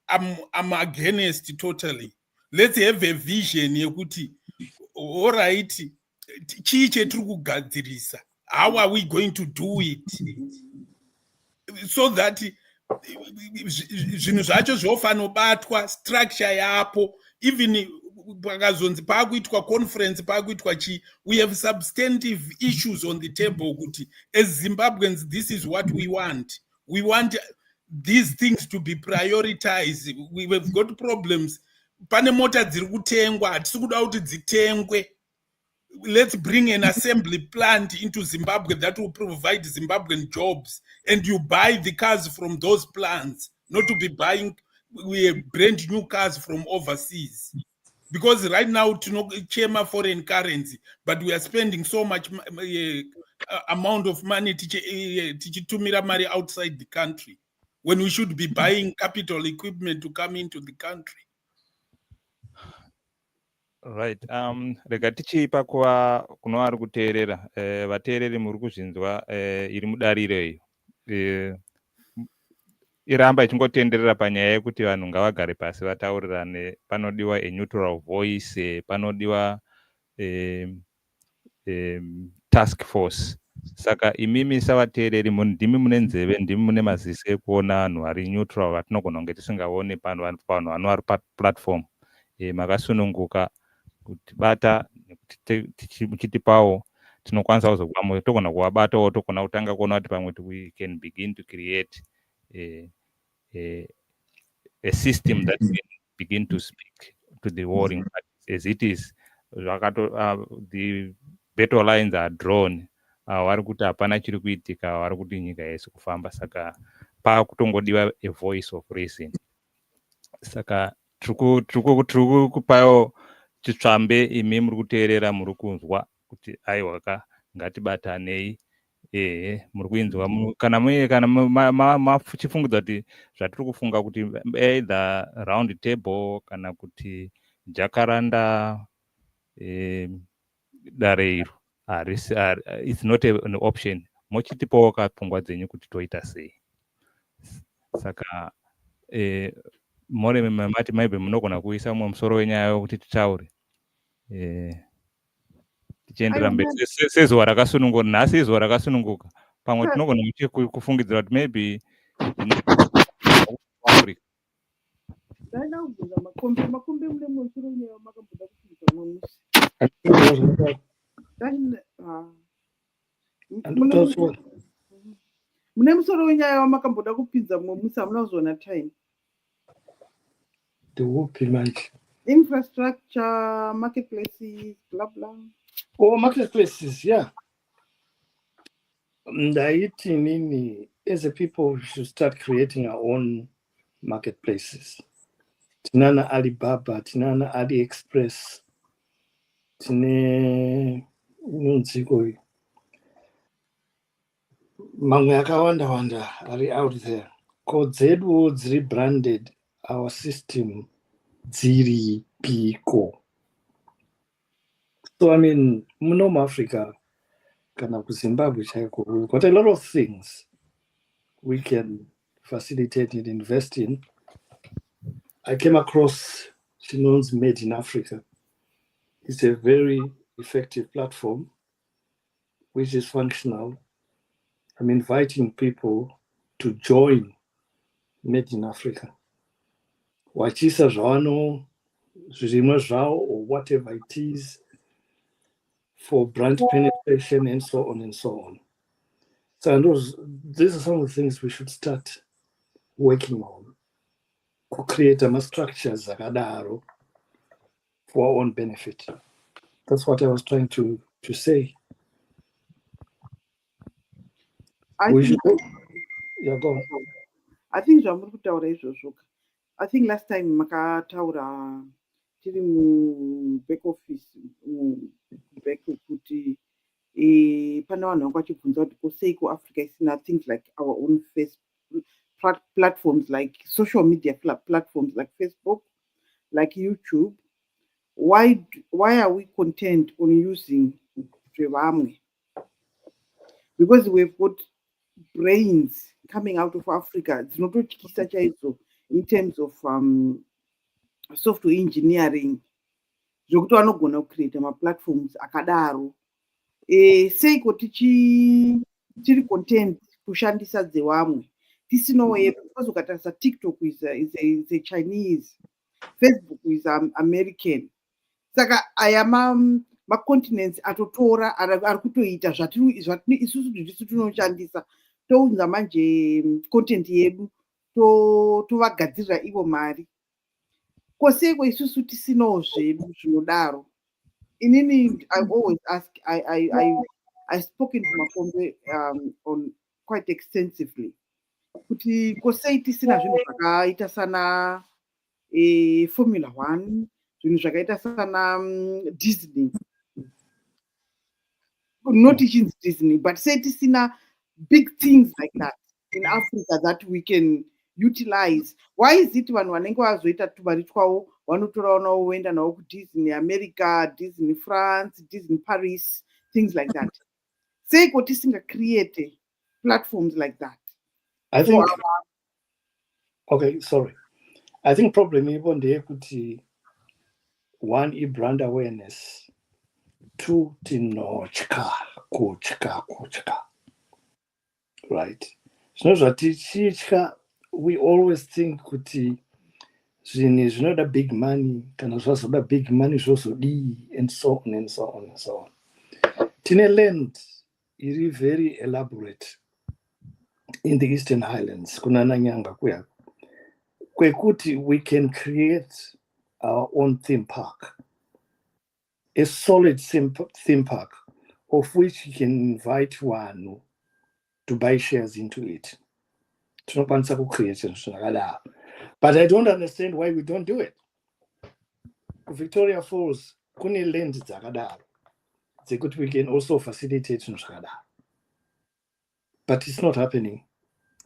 Speaker 3: I'm against totally. Let's have a vision yekuti all right, chii chetiri kugadzirisa, how are we going to do it so that zvinhu zvacho zvofanobatwa, structure yapo, even pakazonzi pakuitwa conference, pakuitwa chi, we have substantive issues on the table kuti as Zimbabweans this is what we want these things to be prioritized. We have got problems. Pane mota dziri kutengwa, hatisi kuda kuti dzitengwe. Let's bring an assembly plant into Zimbabwe that will provide Zimbabwean jobs, and you buy the cars from those plants, not to be buying brand new cars from overseas. Because right now chema foreign currency, but we are spending so much amount of money tichitumira mari outside the country when we should be buying capital equipment to come into the country.
Speaker 2: Right. Rega tichipa kuno vari kuteerera, vateereri muri kuzvinzwa iri mudariro iyo iramba ichingotenderera panyaya yekuti vanhu ngavagare pasi vataurirane. Panodiwa a neutral voice, panodiwa task force. Saka imimi savateereri ndimi mune nzeve, ndimi mune maziso ekuona vanhu vari neutral vatinogona kunge tisingaone vanhu vari paplatform. Makasununguka kutibata muchitipawo tinokwanisa kuzoguma togona kuvabatawo togona kutanga kuona kuti pamwe we can begin to create a system that can begin to speak to the warring parties as it is. The battle lines are drawn. Vari kuti hapana chiri kuitika, vari kuti nyika haisi kufamba, saka pakutongodiwa a voice of reason. Saka tiri kupawo chitsvambe, imi muri kuteerera, muri kunzwa kuti aiwa ngatibatanei. Muri kuinzwa kana machifungudza kuti zvatiri kufunga kuti either round table kana kuti jacaranda dare iro it's not an option. Mochitipawo pfungwa dzenyu kuti toita sei. Saka more mati maybe munogona kuisa mumwe musoro wenyaya kuti titaure tichiendera mberi sezuva rakasununguka. Nhasi izuva rakasununguka, pamwe tinogona kufungidzira kuti maybe Africa.
Speaker 4: Ndaida kubvunza makombe mune musoro wenyaya makamboda kupinza mwamusi. Mune musoro wenyaya wamakamboda kupinza mwamusi, hamuna kuzoona time. Infrastructure, marketplaces, blah blah.
Speaker 1: Oh, marketplaces, yeah. Ndaiti nini, as a people, we should start creating our own marketplaces. Tinana Alibaba, Tinana AliExpress, Tine Nunzigoi. Mamwe akawanda are out there. Code zedu rebranded our system dziri piko. So I mean, Munom Africa, kana ku Zimbabwe chaiko, we've got a lot of things we can facilitate and invest in. I came across Chinon's Made in Africa. It's a very effective platform which is functional. I'm inviting people to join Made in Africa. Wachisa zvano, zvirimwa zvavo, or whatever it is, for brand penetration and so on and so on. So these are some of the things we should start working on. To create a structures zakadaro for our own benefit. That's what I was trying to say. Yeah, go on.
Speaker 4: I think zvamuri kutaura izvozvo. I think last time makataura tiri mu back office back kuti pana vanhu vanga vachibvunza kuti kusei kuAfrica isina things like our own platforms, like social media platforms like Facebook, like YouTube. Why are we content on using zvevamwe? Because we've got brains coming out of Africa. It's not in terms of software engineering. Zvokuti vanogona kucreate platforms akadaro. Sei kuti tiri content kushandisa dzevamwe tisinowe, because ukatarisa TikTok is a Chinese, Facebook is American. Saka aya continents atotora ari kutoita zvatiri isusu ndisu tinoshandisa, tounza manje content yedu tovagadzirira ivo mari. Koseko isusu tisinawo zvedu zvinodaro. Inini, I always ask, I spoken to Makombe on quite extensively. Kuti kosei tisina zvinhu zvakaita sana Formula 1, zvinhu zvakaita sana Disney. Not ichinzi Disney, but sei tisina big things like that in Africa that we can utilize. Why is it vanhu vanenge vazoita tubari twavo vanotora navo voenda navo kuDisney America, Disney France, Disney Paris, things like that? Sei kuti tisinga create platforms like that?
Speaker 1: I think, okay, sorry. I think problem even the equity, one, brand awareness, two, tinochka, kochka. Right? So that we always think kuti is not a big money, can also big money also and so on and so on and so on. tine land iri very elaborate in the Eastern Highlands, kunana nyanga kuya. Kwekuti we can create our own theme park, a solid theme park, of which you can invite one to buy shares into it. Tinokwanisa kucreate zvakadaro. But I don't understand why we don't do it. Victoria Falls, kune land dzakadaro dzekuti we can also facilitate zvakadaro. But it's not happening.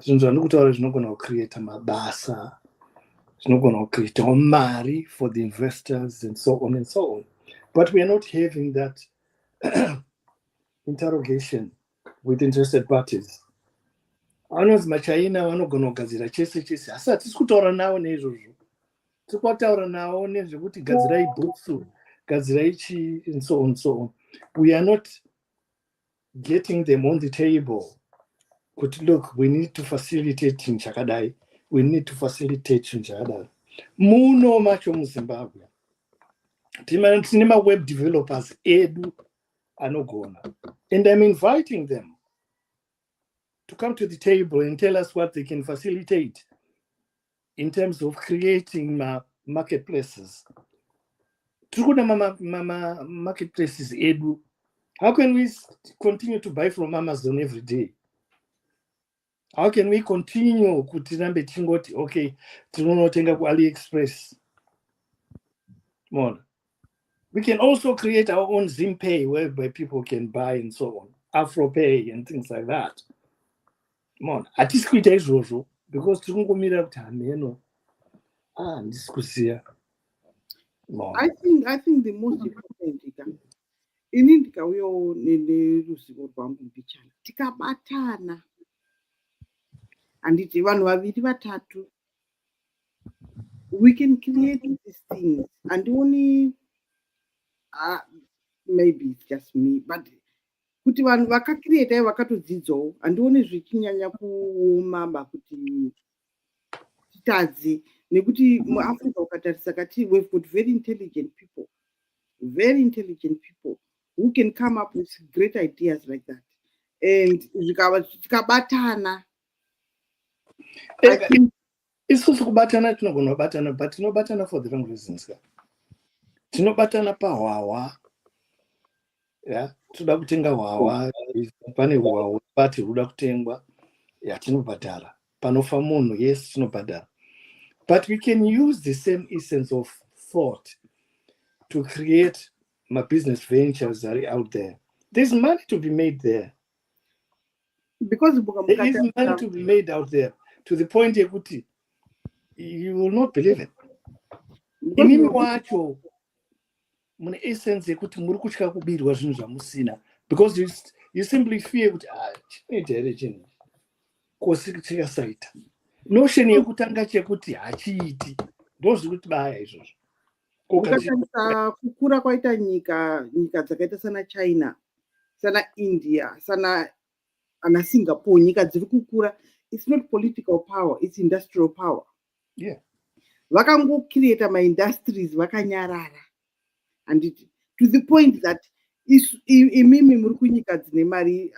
Speaker 1: Zvinhu zvandikutaura zvinogona kucreate mabasa, zvinogona kucreate mari for the investors and so on and so on. But we are not having that interrogation with interested parties. Anonzi maChina vanogona kugadzira chese chese, asi hatisi kutaura navo neizvozvo. Tiri kutaura navo nezvekuti gadzirai bhutsu, gadzirai chi, and so on and so on. We are not getting them on the table. But look, we need to facilitate in chakadai. We need to facilitate in chakadai. Muno macho muZimbabwe. Tine web developers edu anogona. And I'm inviting them to come to the table and tell us what they can facilitate in terms of creating marketplaces. Marketplaces edu. How can we continue to buy from Amazon every day? How can we continue kutirambe tingoti, okay, tinonotenga ku AliExpress? More. We can also create our own ZimPay whereby people can buy and so on. AfroPay and things like that. More. Hatisi kuita izvozvo because tirikungomira kuti hameno. Handisi kuziya.
Speaker 4: I think the most important ini ndikauyawo neruzivo rwangu mbichana tikabatana handiti vanhu vaviri vatatu we can create these things handioni maybe it's just me but kuti vanhu vakacreatai vakatodzidzawo handioni zvichinyanya kuomamba kuti titadze nekuti muAfrica ukatarisa kati we've got very intelligent people who can come up with great ideas like that and tikabatana
Speaker 1: isusu kubatana tinogona kubatana but tinobatana for the wrong reasons. Tinobatana pahwawa, toda kutenga hwawa, pane hwawa pati ruda kutengwa, tinobhadhara. Panofa munhu, yes, tinobhadhara. But we can use the same essence of thought to create my business ventures that are out there. There's money to be made there.
Speaker 4: Because
Speaker 1: there is money to be made out there to the point yekuti you will not believe it. Inimi wacho mune essence yekuti muri kutya kubirwa zvinhu zvamusina because you simply fear kuti chinoita here chinhu kosi chikasaita. Notion yekutanga chekuti hachiiti ndozviri kuti baya izvozvo.
Speaker 4: Ukatarisa kukura kwaita nyika dzakaita sana China, sana India, sana Singapore, nyika dziri kukura, it's not political power, it's industrial power.
Speaker 1: Yeah.
Speaker 4: Vakango create my industries vakanyarara. And to the point that imimi muri kunyika dzine mari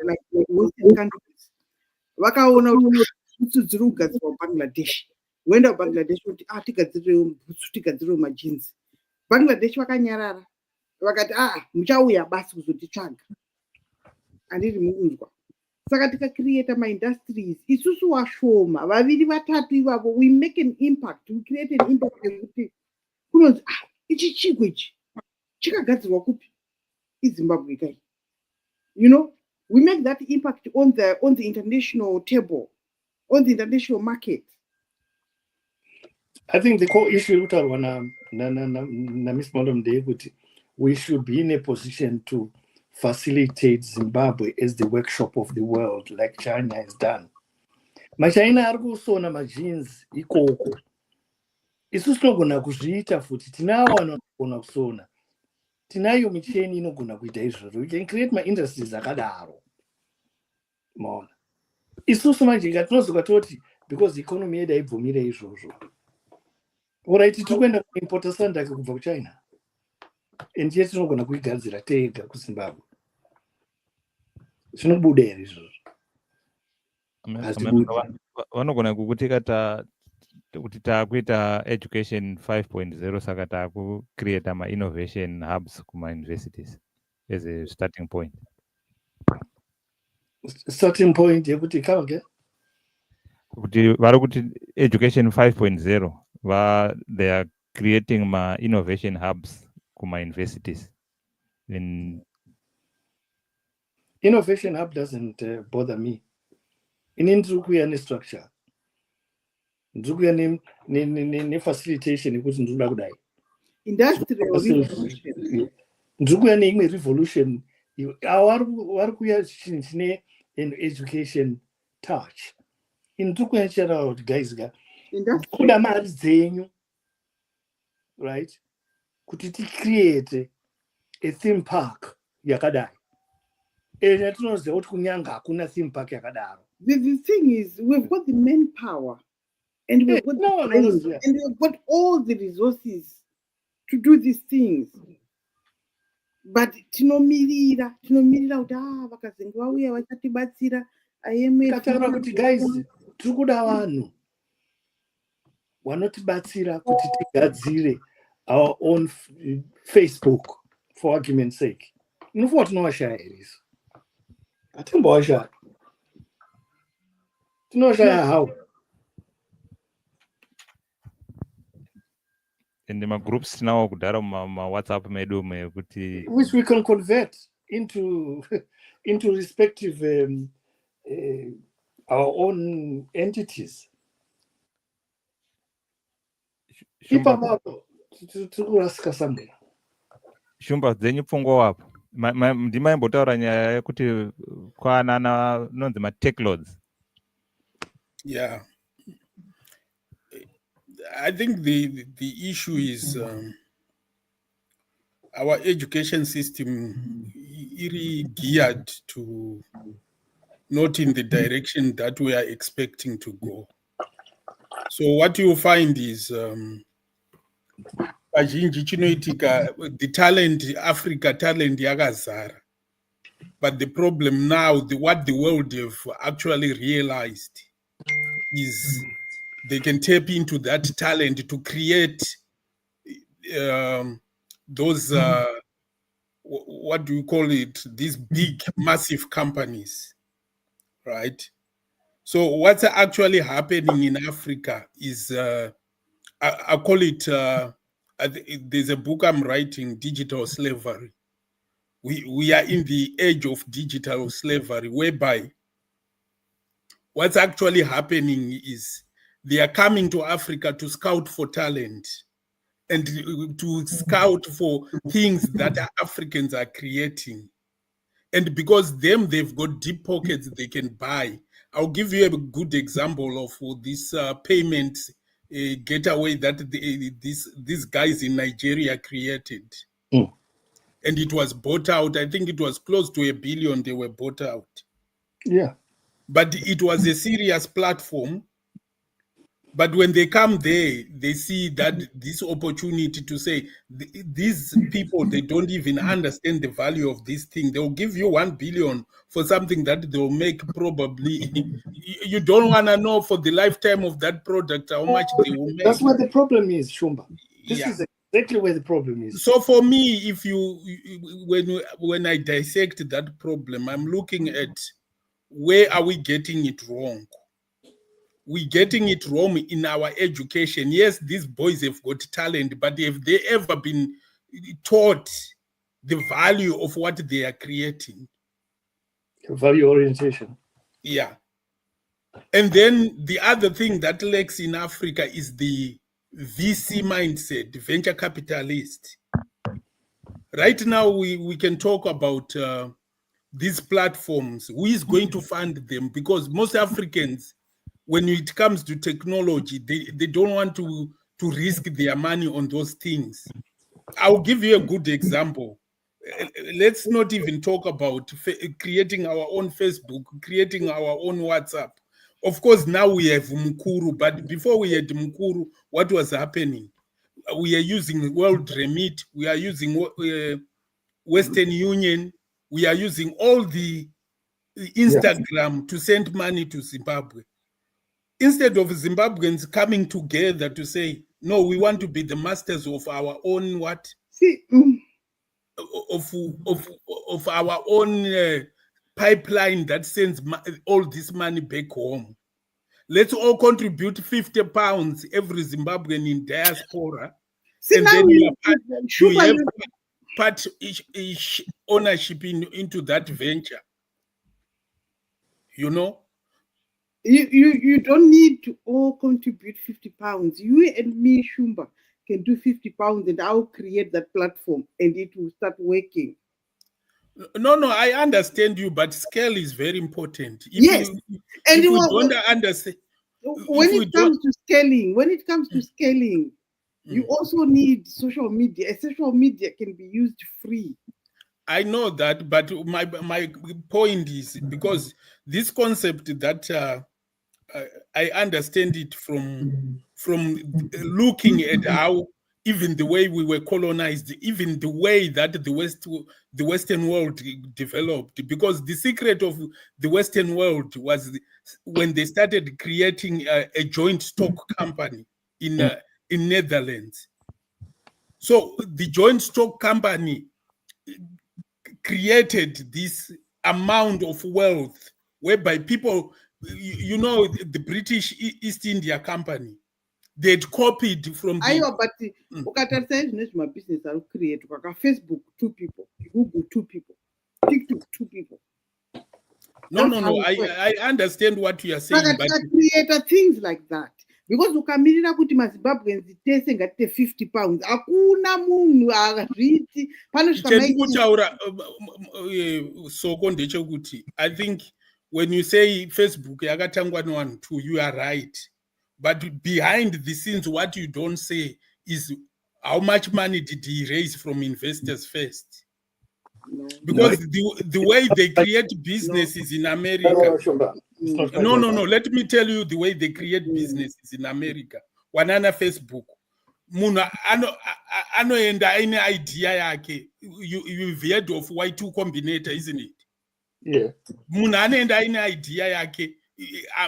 Speaker 4: like Western countries. Vakaona kuti dziri kugadzirwa Bangladesh. Wenda Bangladesh kuti tigadzirirewo bhutsu, tigadzirirewo majinsi. Bangladesh vakanyarara. Vakati muchauya basi kuzotitsvaga. Handiri mukunzwa. Saka tikacreate my industries. Isusu washoma, vaviri vatatu ivavo, we make an impact. We create an impact yekuti kunonzi ichi chigwe ichi chikagadzirwa kupi? IZimbabwe kai. You know, we make that impact on the international table, on the international market.
Speaker 1: I think the core issue na Miss Modern Day, we should be in a position to facilitate Zimbabwe as the workshop of the world, like China has done. MaChina ari kusona majinsi ikoko. Isusu tinogona kuzviita futi, tinawo vanogona kusona. Tinayo micheni inogona kuita izvozvo. We can create my industries akadaro. Mona. Isusu manje tinozoka toti because the economy yedu haibvumire izvozvo. Alright, tiri kuenda kuimporta sandaki kubva kuChina. And yet tinogona kuigadzira tega kuZimbabwe. zvinobuda here izvozvo? Hazvibudi.
Speaker 2: vanogona kukutika kuti takuita education 5.0 saka takucreata ma-innovation hubs kuma-universities as a starting point.
Speaker 1: Starting point yekuti kavage
Speaker 2: kuti vari kuti education 5.0 they are creating ma-innovation hubs kuma-universities.
Speaker 1: Innovation hub doesn't bother me. Inini ndiri kuuya nestructure, ndiri kuuya nefacilitation yekuti ndiri kuda kudai.
Speaker 4: Industrial revolution.
Speaker 1: Ndiri kuuya neimwe revolution. Vari kuuya chinhu chine an education touch. Ndiri kuuya ndichitaura kuti guys, kuda mari dzenyu, right, kuti ticreate a theme park yakadai. Tinoziva kuti kunyanga hakuna theme park yakadaro.
Speaker 4: The thing is, we've got the manpower and we've got and we've got all the resources to do these things. But tinomirira kuti vakazenge vauya vachatibatsira
Speaker 1: kataura kuti guys, tiri kuda vanhu vanotibatsira kuti tigadzire our own Facebook, for argument's sake. Inofunga tinovashaya here isu? Hatimbovashaya. Tinovashaya how?
Speaker 2: And magroups tinawo kudhara mumawhatsapp medu mekuti
Speaker 1: which we can convert into respective our own entities. Ipapo tikurasika somewhere.
Speaker 2: Shumba dzenyu pfungwa wapo ndimaimbotaura nyaya yekuti kwana nonzi ma-techloads.
Speaker 3: Yeah, I think the issue is our education system is geared to not in the direction that we are expecting to go. So what you find is the talent, Africa talent yakazara. But the problem now, what the world have actually realized is they can tap into that talent to create those, what do you call it, these big, massive companies, right? So what's actually happening in Africa is, I call it, there's a book I'm writing, Digital Slavery. We are in the age of digital slavery, whereby what's actually happening is they are coming to Africa to scout for talent and to scout for things that Africans are creating. And because they've got deep pockets they can buy. I'll give you a good example of this payment getaway that these guys in Nigeria created. And it was bought out. I think it was close to $1 billion they were bought out.
Speaker 1: Yeah.
Speaker 3: But it was a serious platform. But when they come there, they see that this opportunity to say, these people, they don't even understand the value of this thing. They'll give you $1 billion for something that they'll make probably. You don't want to know for the lifetime of that product how much they will make.
Speaker 1: That's what the problem is, Shumba. This is exactly where the problem is.
Speaker 3: So for me, if when I dissect that problem, I'm looking at where are we getting it wrong? We're getting it wrong in our education. Yes, these boys have got talent, but have they ever been taught the value of what they are creating?
Speaker 1: Value orientation.
Speaker 3: Yeah. And then the other thing that lacks in Africa is the VC mindset, venture capitalist. Right now, we can talk about these platforms. Who is going to fund them? Because most Africans, when it comes to technology, they don't want to risk their money on those things. I'll give you a good example. Let's not even talk about creating our own Facebook, creating our own WhatsApp. Of course, now we have Mukuru, but before we had Mukuru, what was happening? We are using World Remit, we are using Western Union, we are using all the Instagram to send money to Zimbabwe. Instead of Zimbabweans coming together to say, no, we want to be the masters of our own what?
Speaker 4: See,
Speaker 3: Of our own pipeline that sends all this money back home. Let's all contribute £50 every Zimbabwean in diaspora.
Speaker 4: see
Speaker 3: And
Speaker 4: now
Speaker 3: then you
Speaker 4: Shuba,
Speaker 3: have part ownership into that venture. You know?
Speaker 4: you don't need to all contribute £50. You and me, Shumba, can do £50 and I'll create that platform and it will start working.
Speaker 3: No, I understand you, but scale is very important.
Speaker 4: Yes.
Speaker 3: If we don't understand,
Speaker 4: when it comes to scaling, you also need social media. Social media can be used free.
Speaker 3: I know that, but my point is, because this concept that I understand it from looking at how even the way we were colonized, even the way that the Western world developed, because the secret of the Western world was when they started creating a joint stock company in Netherlands. So the joint stock company created this amount of wealth whereby people, you know, the British East India Company, they'd copied from
Speaker 4: Ayo, but my business I'll create Facebook 2 people, Google 2 people, TikTok 2 people.
Speaker 3: No, I understand what you are saying, but
Speaker 4: create things like that. Because ukamirira kuti maZimbabweans tese ngatite £50 hakuna munhu azviti
Speaker 3: chendikutaura soko ndechekuti I think when you say Facebook yakatangwa nevanhu 2, you are right, but behind the scenes what you don't say is how much money did he raise from investors first. Because the way they create businesses in America. No. Let me tell you the way they create businesses in America. Wanana Facebook. Munhu anoenda aine idea yake. You've heard of Y2 Combinator, isn't it?
Speaker 1: Yeah.
Speaker 3: Munhu anoenda aine idea yake.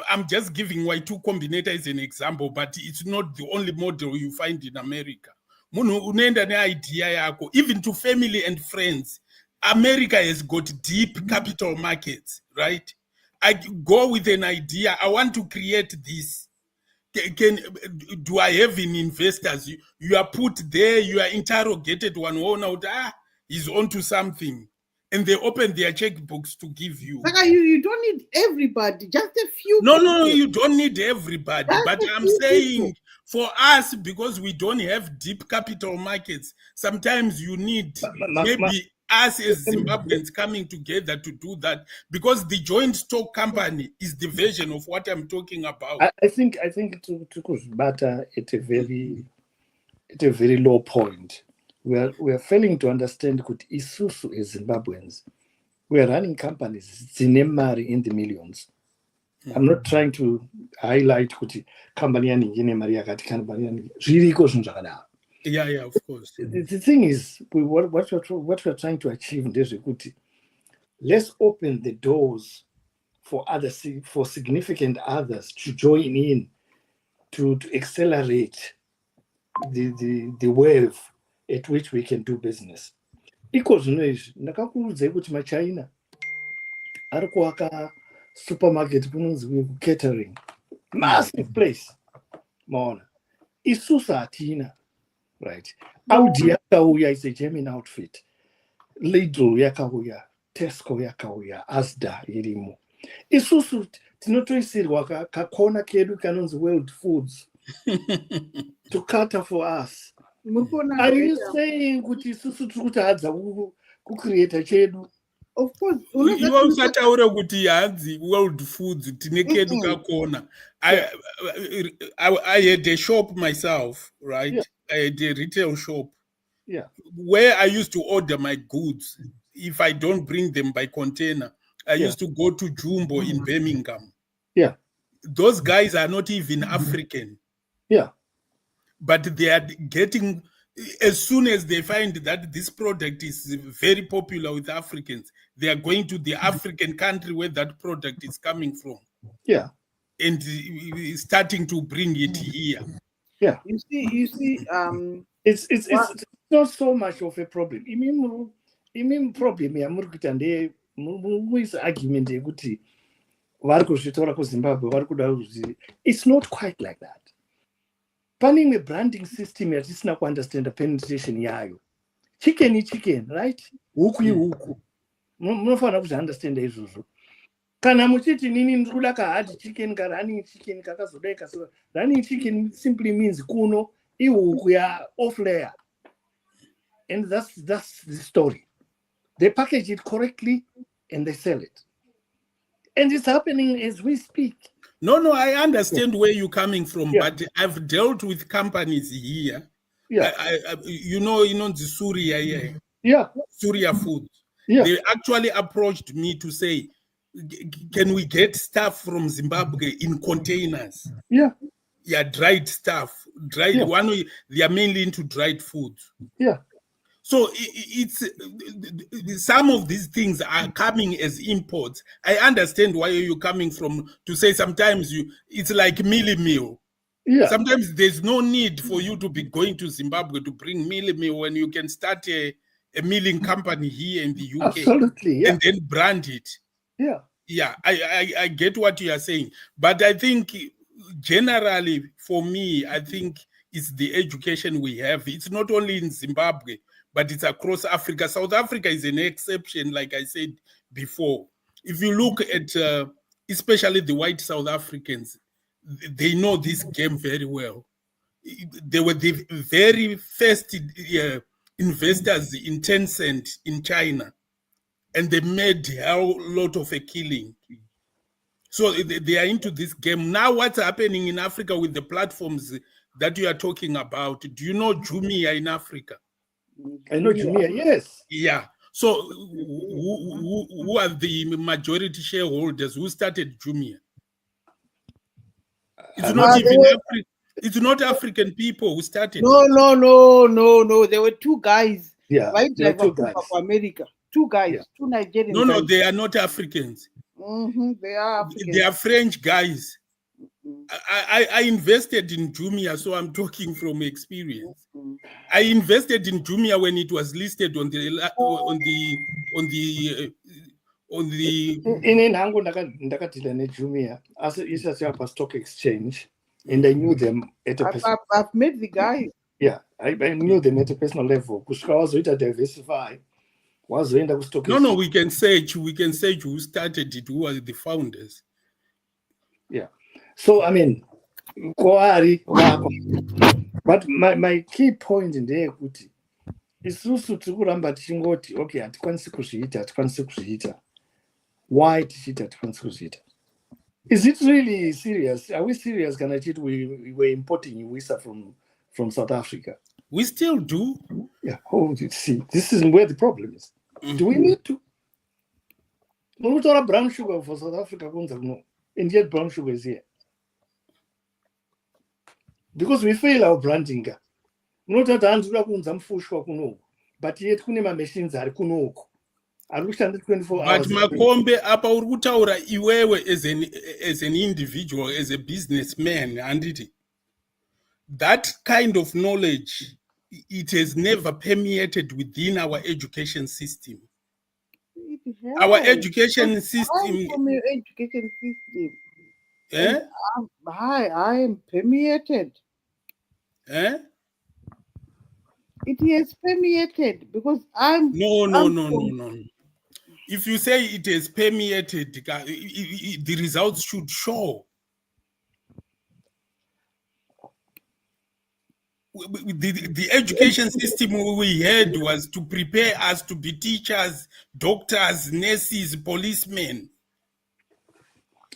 Speaker 3: I'm just giving Y2 Combinator as an example, but it's not the only model you find in America. Munhu unoenda ne-idea yako, even to family and friends. America has got deep capital markets, right? I go with an idea. I want to create this. Do I have in investors? You are put there, you are interrogated one out. He's onto something. And they open their checkbooks to give you.
Speaker 4: You don't need everybody, just a few
Speaker 3: No,
Speaker 4: people.
Speaker 3: you don't need everybody. But I'm saying for us, because we don't have deep capital markets, sometimes you need maybe us as Zimbabweans coming together to do that, because the joint stock company is the version of what I'm talking about.
Speaker 1: I think to matter at a very low point. We are failing to understand that isusu as Zimbabweans, we are running companies zinemari in the millions. I'm not trying to highlight kuti company yaningine mari yakati company zviriko zvinhu zvakadaro.
Speaker 3: Yeah, of course.
Speaker 1: The thing is, what we're trying to achieve is let's open the doors for significant others to join in to accelerate the wave at which we can do business. Because ndakakuudzai kuti maChina ari kuaka supermarket kunonzi catering, massive place. Maona isusu hatina, right? Audi yakauya is a German outfit, Lidl yakauya, Tesco yakauya, Asda irimo. Isusu tinotoisirwa kakona kedu kanonzi World Foods to cater for us. Are you saying kuti isusu tiri kutadza kucreata chedu?
Speaker 4: Of course.
Speaker 3: Iwe usataura kuti hanzi World Foods tine kedu kakona. I had a shop myself, right? Yeah. I had a retail shop.
Speaker 1: Yeah.
Speaker 3: Where I used to order my goods. If I don't bring them by container, I used to go to Jumbo in Birmingham.
Speaker 1: Yeah.
Speaker 3: Those guys are not even African.
Speaker 1: Yeah.
Speaker 3: But they are getting as soon as they find that this product is very popular with Africans, they are going to the African country where that product is coming from.
Speaker 1: Yeah.
Speaker 3: And starting to bring it here.
Speaker 1: Yeah.
Speaker 4: You see,
Speaker 1: It's not so much of a problem. Imim problem ya muri kuita nde muisa argument yekuti vari kuzvitora kuZimbabwe vari kuda kuzvi. It's not quite like that. Pane imwe branding system yatisina kuunderstand penetration yayo. Chicken, right? Huku ihuku. Munofanira kuzviunderstand izvozvo. Kana muchiti nini ndikuda kahard chicken running chicken kakazodai kaso running chicken simply means kuno ihuku ya off layer. And that's the story. They package it correctly and they sell it. And it's happening as we speak.
Speaker 3: No, I understand where you're coming from, but I've dealt with companies here.
Speaker 1: Yeah.
Speaker 3: You know the Surya here.
Speaker 1: Yeah.
Speaker 3: Surya Food.
Speaker 1: Yeah.
Speaker 3: They actually approached me to say, can we get stuff from Zimbabwe in containers?
Speaker 1: Yeah.
Speaker 3: Yeah, dried stuff. Dried. Yeah. They are mainly into dried food.
Speaker 1: Yeah.
Speaker 3: So it's some of these things are coming as imports. I understand why you're coming from to say sometimes it's like meal.
Speaker 1: Yeah.
Speaker 3: Sometimes there's no need for you to be going to Zimbabwe to bring meal when you can start a milling company here in the UK.
Speaker 1: Absolutely, yeah.
Speaker 3: And then brand it.
Speaker 1: Yeah.
Speaker 3: Yeah, I get what you are saying. But I think generally for me, I think it's the education we have. It's not only in Zimbabwe, but it's across Africa. South Africa is an exception, like I said before. If you look at especially the white South Africans, they know this game very well. They were the very first investors in Tencent in China, and they made a lot of a killing. So they are into this game. Now what's happening in Africa with the platforms that you are talking about? Do you know Jumia in Africa?
Speaker 1: I know Jumia, yes.
Speaker 3: Yeah. So who are the majority shareholders who started Jumia? It's not even African. It's not African people who started.
Speaker 4: No. There were two guys.
Speaker 1: Yeah,
Speaker 4: right?
Speaker 1: there were two guys.
Speaker 4: Of America. Two guys, two Nigerian guys.
Speaker 3: No, they are not Africans.
Speaker 4: They are Africans.
Speaker 3: They are French guys. I invested in Jumia, so I'm talking from experience. I invested in Jumia when it was listed on the
Speaker 1: in Hango ndakadila neJumia as isati apa stock exchange, and I knew them at a personal.
Speaker 4: I've met the guys.
Speaker 1: Yeah, I knew them at a personal level. Kusvika wazoita diversify. Wazoenda ku stock.
Speaker 3: No, we can say who started it, who are the founders.
Speaker 1: Yeah. So I mean, but my key point in there kuti isusu tikuramba tichingoti okay hatikwanisi kuzviita. Why tichita hatikwanisi kuzviita? Is it really serious? Are we serious kana chiti we were importing Wisa from South Africa?
Speaker 3: We still do.
Speaker 1: Yeah. Oh, see, this is where the problem is. Do we need to? We talk brown sugar for South Africa, and yet brown sugar is here. Because we fail our branding. Not that but yet kunema machines are kunoko. Are we standing 24 hours?
Speaker 3: But Makombe apa urikutaura iwewe as an individual, as a businessman, and that kind of knowledge, it has never permeated within our education system. Our education system.
Speaker 4: From your education system.
Speaker 3: Eh?
Speaker 4: I am permeated.
Speaker 3: Eh?
Speaker 4: It has permeated because I'm.
Speaker 3: No. If you say it has permeated, the results should show. The education system we had was to prepare us to be teachers, doctors, nurses, policemen.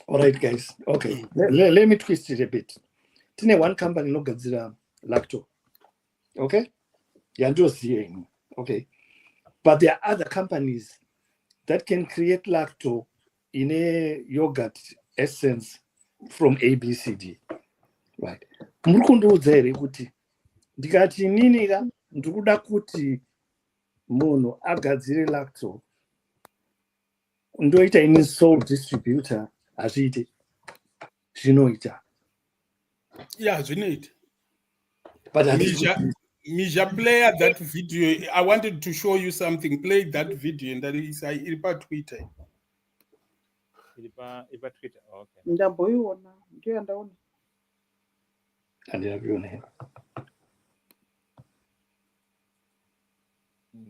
Speaker 1: All right, guys. Okay, let me twist it a bit. Tine one company no gadzira lacto. Okay, okay, but there are other companies that can create lacto in a yogurt essence from ABCD. Right. Murukundu zere kuti ndikati nini ndikuda kuti munhu agadzire laptop ndoita ini sole distributor hazviite zvinoita
Speaker 3: zvinoita.
Speaker 1: but
Speaker 3: Misha, play that video. I wanted to show you something. Play that video and that is Twitter.
Speaker 2: Twitter. Okay.
Speaker 4: Ndamboiona, ndiyo ndaona.
Speaker 1: handinakuiona.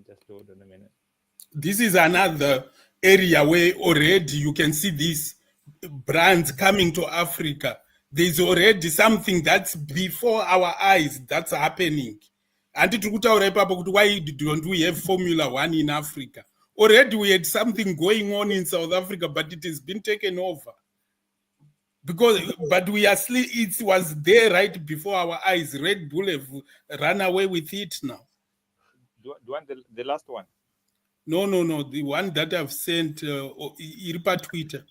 Speaker 2: Just hold on a minute.
Speaker 3: This is another area where already you can see these brands coming to Africa. There's already something that's before our eyes that's happening. And why don't we have Formula One in Africa? Already we had something going on in South Africa, but it has been taken over. But we are still, it was there right before our eyes. Red Bull have run away with it now.
Speaker 2: Do you want the last one?
Speaker 3: No. The one that I've sent, Iripa Twitter.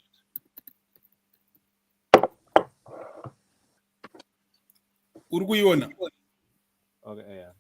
Speaker 3: Urguiona.
Speaker 2: Okay, yeah.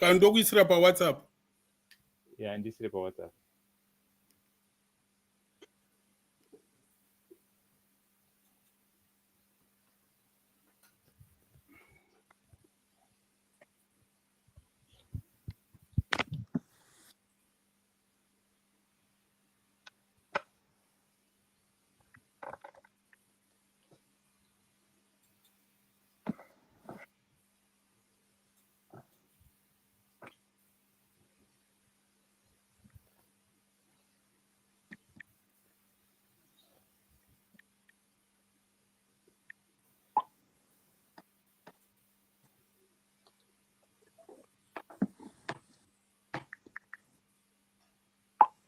Speaker 3: Can you is pa WhatsApp?
Speaker 2: Yeah, and this is about WhatsApp.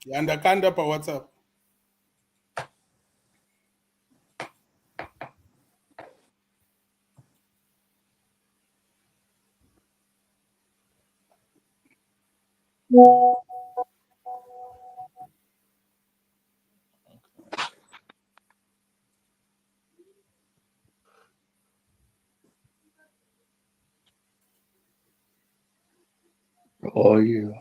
Speaker 3: Yandakanda pa WhatsApp.
Speaker 1: Oh, you.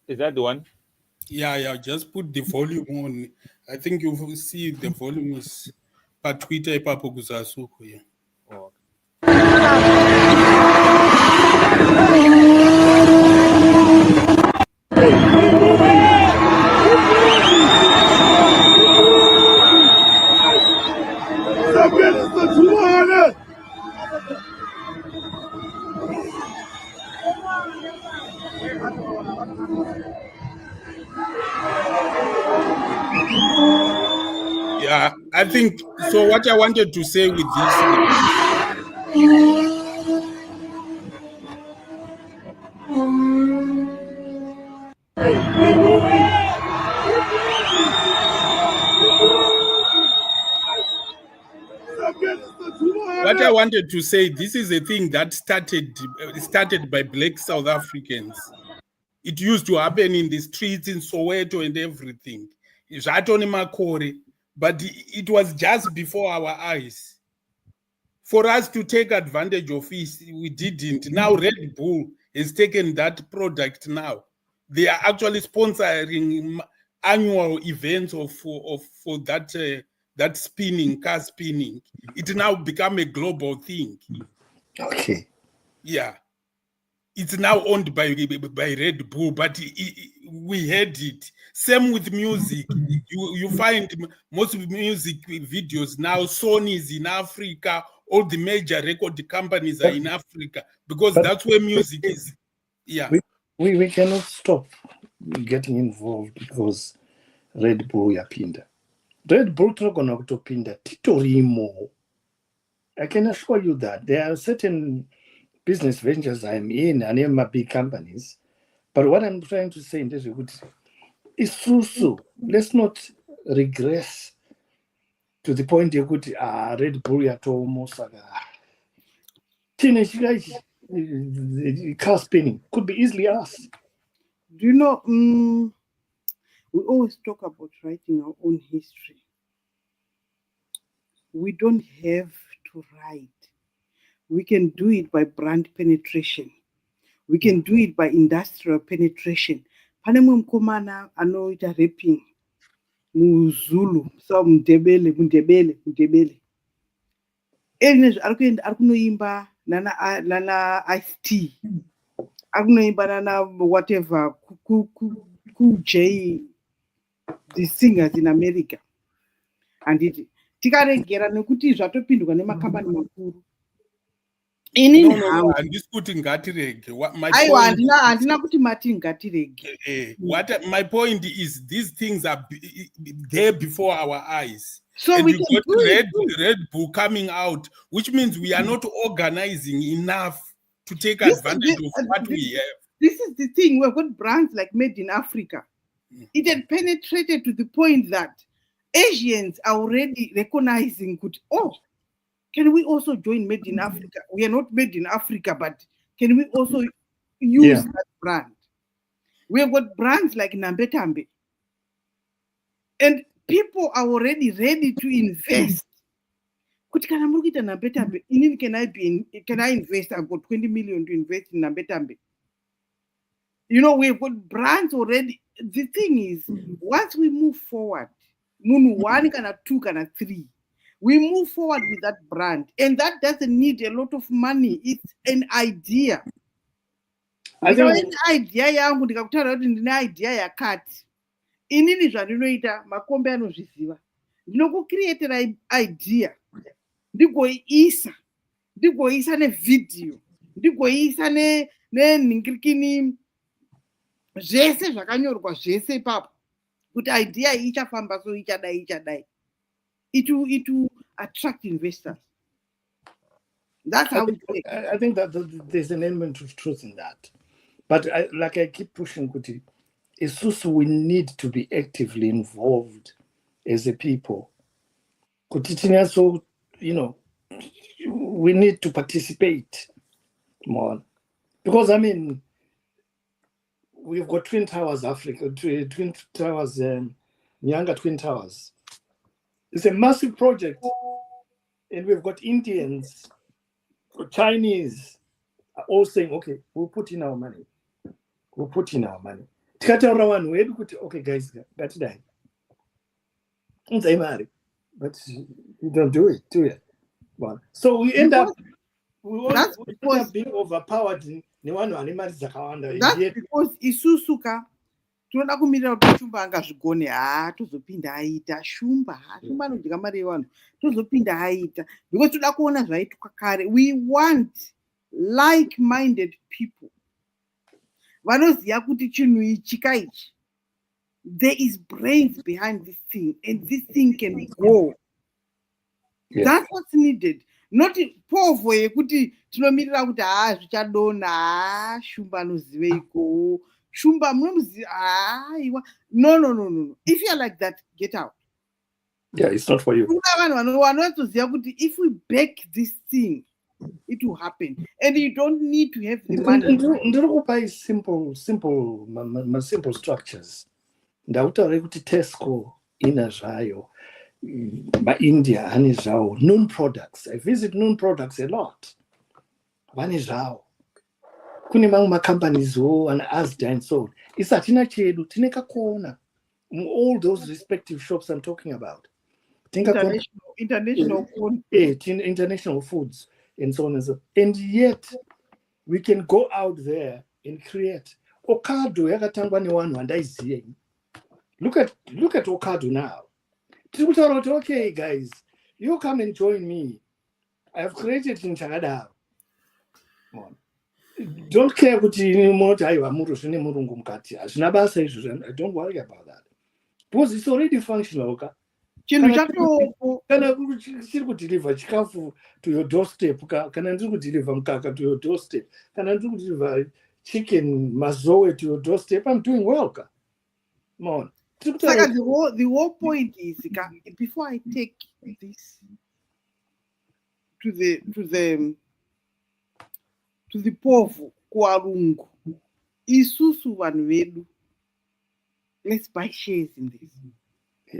Speaker 2: Is that the one?
Speaker 3: Yeah, just put the volume on. I think you will see the volume is pa Twitter ipapo kuzasuku, yeah.
Speaker 2: Oh,
Speaker 3: Yeah, I think so. What I wanted to say with this, this is a thing that started by Black South Africans. It used to happen in the streets in Soweto and everything. But it was just before our eyes. For us to take advantage of it, we didn't. Now Red Bull has taken that product now. They are actually sponsoring annual events for that spinning, car spinning. It now become a global thing.
Speaker 1: Okay.
Speaker 3: Yeah. it's now owned by Red Bull, but we had it. Same with music. You find most of the music videos now, Sony is in Africa, all the major record companies are in Africa, because
Speaker 1: But
Speaker 3: that's where music is. Yeah.
Speaker 1: We cannot stop getting involved because Red Bull yapinda. Red Bull tinogona kutopinda titorimo. I can assure you that there are certain business ventures I'm in and in my big companies. But what I'm trying to say in this is so. Let's not regress to the point you could Red Bull yatomo saga. Teenage guys, car spinning could be easily us.
Speaker 4: Do you know, we always talk about writing our own history. We don't have to write. We can do it by brand penetration. We can do it by industrial penetration. Pane mumwe mukomana anoita rapping muZulu, so mundebele. Ene ari kunoimba nana Ice-T. Ari kunoimba nana whatever, Cool J, the singers in America. And it tikaregera nekuti zvatopindwa nemakambani makuru.
Speaker 3: No, handisikuti ngatirege.
Speaker 4: Aiwa, handina kuti mati ngatirege.
Speaker 3: My point is these things are there before our eyes.
Speaker 4: So
Speaker 3: and
Speaker 4: we
Speaker 3: you
Speaker 4: can
Speaker 3: got Red Bull coming out, which means we are not organizing enough to take advantage of what we have.
Speaker 4: This is the thing. We've got brands like Made in Africa. It had penetrated to the point that Asians are already recognizing good. Oh, can we also join Made in Africa? We are not Made in Africa, but can we also use that brand? We have got brands like Nambetambe. And people are already ready to invest. Can I invest? I've got 20 million to invest in Nambetambe. You know, we've got brands already. The thing is, once we move forward, Munu 1, kana 2, kana 3, we move forward with that brand. And that doesn't need a lot of money. It's an idea. I think an idea yangu ndikakutaura kuti ndine idea yakati. Inini zvandinoita makombe anozviziva. Ndinokucreatera idea. Ndigoiisa nevidhio. Ndigoiisa nenhingirikini zvese zvakanyorwa zvese ipapo. Kuti idea ichafamba so ichadai. It will attract investors. That's how we do it.
Speaker 1: I think that there's an element of truth in that. But I keep pushing, Kuti, it's also we need to be actively involved as a people. Kuti, so, you know, we need to participate more. Because, I mean, we've got Twin Towers Africa, Twin Towers, Nyanga Twin Towers. It's a massive project. And we've got Indians, Chinese, are all saying, okay, we'll put in our money. Okay, guys, that's that. But you don't do it. Well, so we end up being overpowered. That's
Speaker 4: because Isusuka tinoda kumirira kuti Shumba angazvigone tozopinda aita Shumba anodya mari yevanhu tozopinda aita because toda kuona zvaitwa kare. We want like-minded people vanoziva kuti chinhu ichi kaichi there is brains behind this thing and this thing can go. That's what's needed. Not povo yekuti tinomirira kuti zvichadona Shumba anoziveiko Shumba munomuziva no. If you're like that, get out.
Speaker 1: Yeah, it's not for you.
Speaker 4: If we back this thing, it will happen, and you don't need to have the money.
Speaker 1: Ndinokupai simple structures. Ndautaura kuti Tesco ina zvayo, India ane zvawo, Noon Products. I visit Noon Products a lot. Vane zvawo. Kune mamwe macompanies and Asda and so on. It's atina chedu, tineka kona. All those respective shops I'm talking about. International foods and so on and so on. And yet, we can go out there and create. Okado yakatangwa nevanhu vandaiziva. Look at Okado now. Okay, guys, you come and join me. I have created in Chagada. Don't care what you want. I don't worry about that. Because it's already functional. Can I deliver chikafu to your doorstep? Can I deliver mkaka to your doorstep? Can I deliver chicken mazoe to your doorstep? I'm doing well. Come on.
Speaker 4: The whole point is, before I take this to the povo kuarungu, isusu vanhu vedu, let's buy shares in this.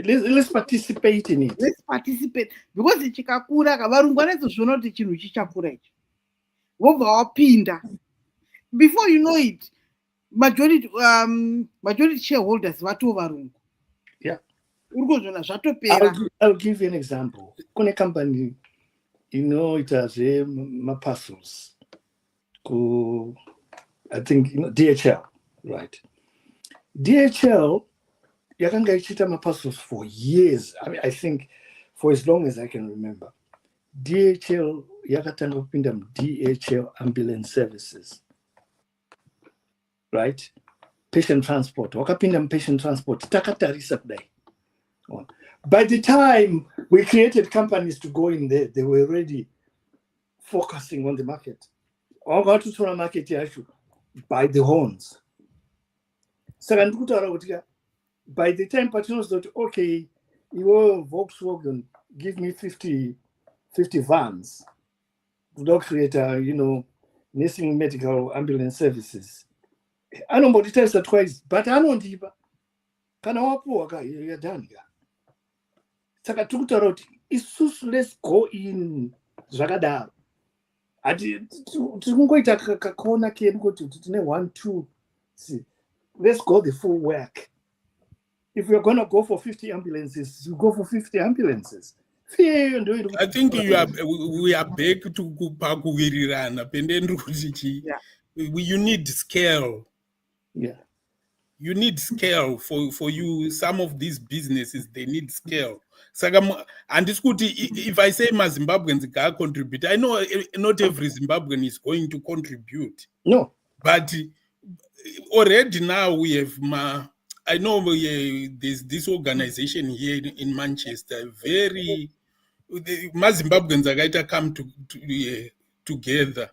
Speaker 1: Let's participate in it.
Speaker 4: Let's participate, because chikakura varungu vanozozviona kuti chinhu chichakura ichi, vobva wapinda. Before you know it, majority shareholders vato varungu.
Speaker 1: Yeah.
Speaker 4: I'll
Speaker 1: give you an example. Kune company, it has parcels. I think DHL, right? DHL, yakanga ichita parcels for years. I think for as long as I can remember. DHL yakatanga kupinda DHL ambulance services, right? Patient transport. Wakapinda patient transport. Takatarisa kudai. By the time we created companies to go in there, they were already focusing on the market. All got to the market by the horns. By the time partners thought, okay, you Volkswagen, give me 50 vans to create nursing medical ambulance services. I don't know tells that twice, but I don't even. Can I walk? You're done. Saka tukutaroti isusu, let's go in zvakadaro. Tikungoita kakona kedu kuti tine 1 2 see, let's go the full work. If we're going to go for 50 ambulances, you go for 50 ambulances.
Speaker 3: I think we are back to kupakuwirirana. You need scale.
Speaker 1: Yeah.
Speaker 3: You need scale for you. Some of these businesses, they need scale. And it's good if I say my Zimbabweans can contribute. I know not every Zimbabwean is going to contribute.
Speaker 1: No.
Speaker 3: But already now we have I know there's this organization here in Manchester. Zimbabweans are going to come together.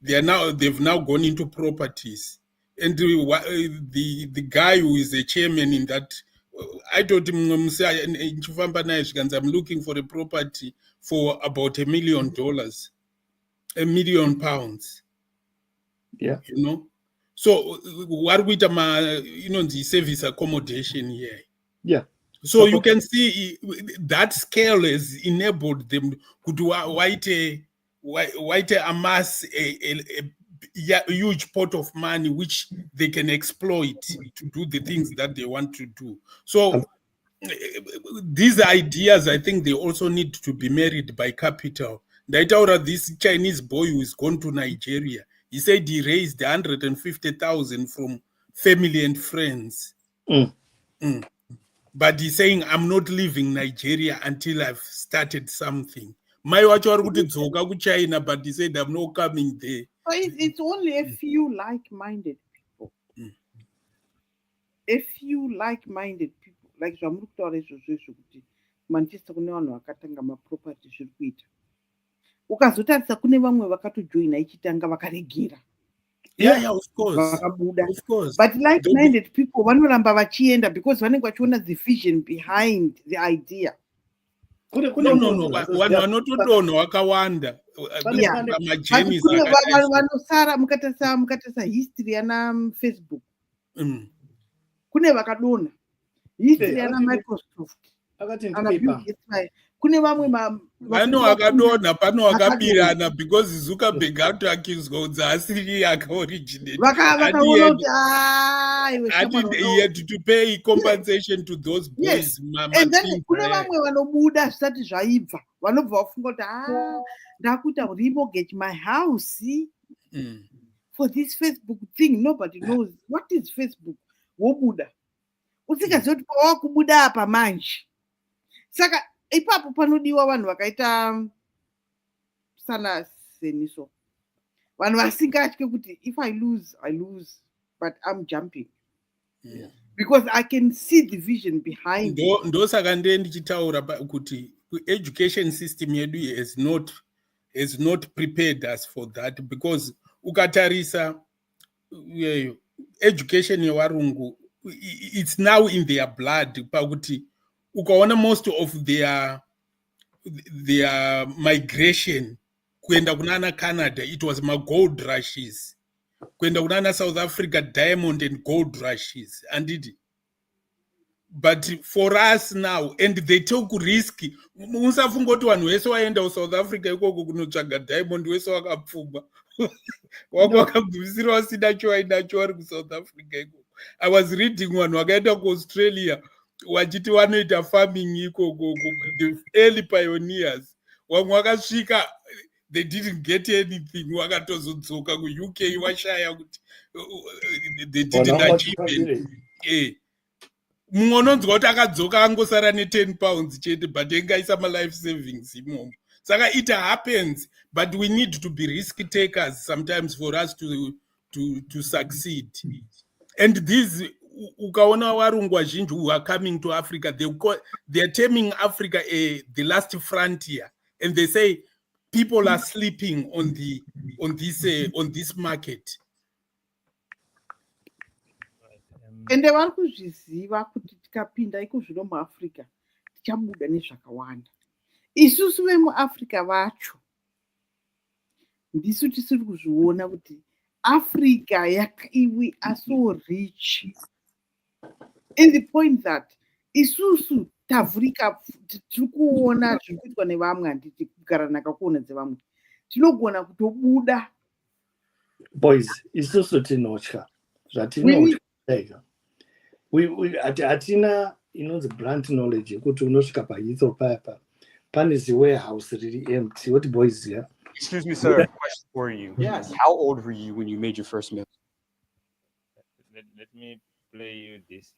Speaker 3: They've now gone into properties. And the guy who is the chairman in that, I told him, I'm looking for a property for about $1 million, £1 million.
Speaker 1: Yeah.
Speaker 3: So what with the service accommodation here.
Speaker 1: Yeah.
Speaker 3: So you can see that scale has enabled them to amass a huge pot of money which they can exploit to do the things that they want to do. So these ideas, I think they also need to be married by capital. This Chinese boy who is gone to Nigeria, he said he raised 150,000 from family and friends. But he's saying, I'm not leaving Nigeria until I've started something. My watch to China, but he said, I'm not coming there.
Speaker 4: So it's only a few like-minded people. A few like-minded people. Like Manchester kune vanhu vakatanga maproperty zviri kuita. Ukazotarisa kune vamwe vakatojoina ichitanga vakaregera.
Speaker 3: Yeah, of course.
Speaker 4: Of course. But like-minded people vanoramba vachienda because vanenge vachiona the vision behind the idea.
Speaker 3: No. Vanhu vanotodonha wakawanda.
Speaker 4: Vanosara mukatarisa history yana Facebook. Kune vakadonha. History yana Microsoft. Kune vamwe
Speaker 3: pano wakadonha pano wakabirana because Zuckerberg atoaccused kuti asiri yakaoriginate.
Speaker 4: Vakaona kuti
Speaker 3: he had to pay compensation to those boys.
Speaker 4: Yes. And then kune vamwe vanobuda zvisati zvaibva vanobva vafunga kuti ndakuita remortgage my house. for this Facebook thing. Nobody knows what is Facebook. Wobuda. Usikaziva kuti pawakubuda apa manje. Saka ipapo panodiwa vanhu vakaita sana seniso. Vanhu vasingatye kuti if I lose, but I'm jumping.
Speaker 3: Yeah.
Speaker 4: Because I can see the vision behind it.
Speaker 3: Ndosaka ndichitaura kuti education system yedu has not prepared us for that, because ukatarisa education yevarungu, it's now in their blood. Pakuti ukaona most of their migration kuenda kunana Canada, it was my gold rushes. Kuenda kunana South Africa, diamond and gold rushes. But for us now, and they took risk. Musafunga kuti vanhu vese vaenda South Africa ikoko kunotsvaga diamond vese vakapfuma. Wakabvisira vasina choainacho vari kuSouth Africa ikoko. I was reading vanhu vakaenda kuAustralia vachiti vanoita farming ikoko, the early pioneers. Vamwe vakasvika, they didn't get anything. Vakatozodzoka kuUK vashaya kuti they didn't achieve anything. Mumwe unonzwa kuti akadzoka angosara ne10 pounds chete, but engaisa life savings imomo. Saka it happens, but we need to be risk takers sometimes for us to succeed. And these ukaona varungu vazhinji who are coming to Africa, they are terming Africa the last frontier, and they say people are sleeping on this market.
Speaker 4: Ende vari kuzviziva kuti tikapinda iko zvino muAfrica tichabuda nezvakawanda. Isusu vemuAfrica vacho ndisu tisiri kuzviona kuti Africa we are so rich, in the point that isusu tavhurika, tiri kuona zviri kuitwa nevamwe, handiti kugara nakakuona dzevamwe, tinogona kutobuda.
Speaker 1: Boys, isusu tinotya zvatinotya. Hatina inonzi brand knowledge yekuti unosvika paHeathrow papa pane ziwarehouse riri empty. What boys here?
Speaker 5: Excuse me, sir. Question for you. Yes. How old were you when you made your first meal?
Speaker 2: Let me play you this.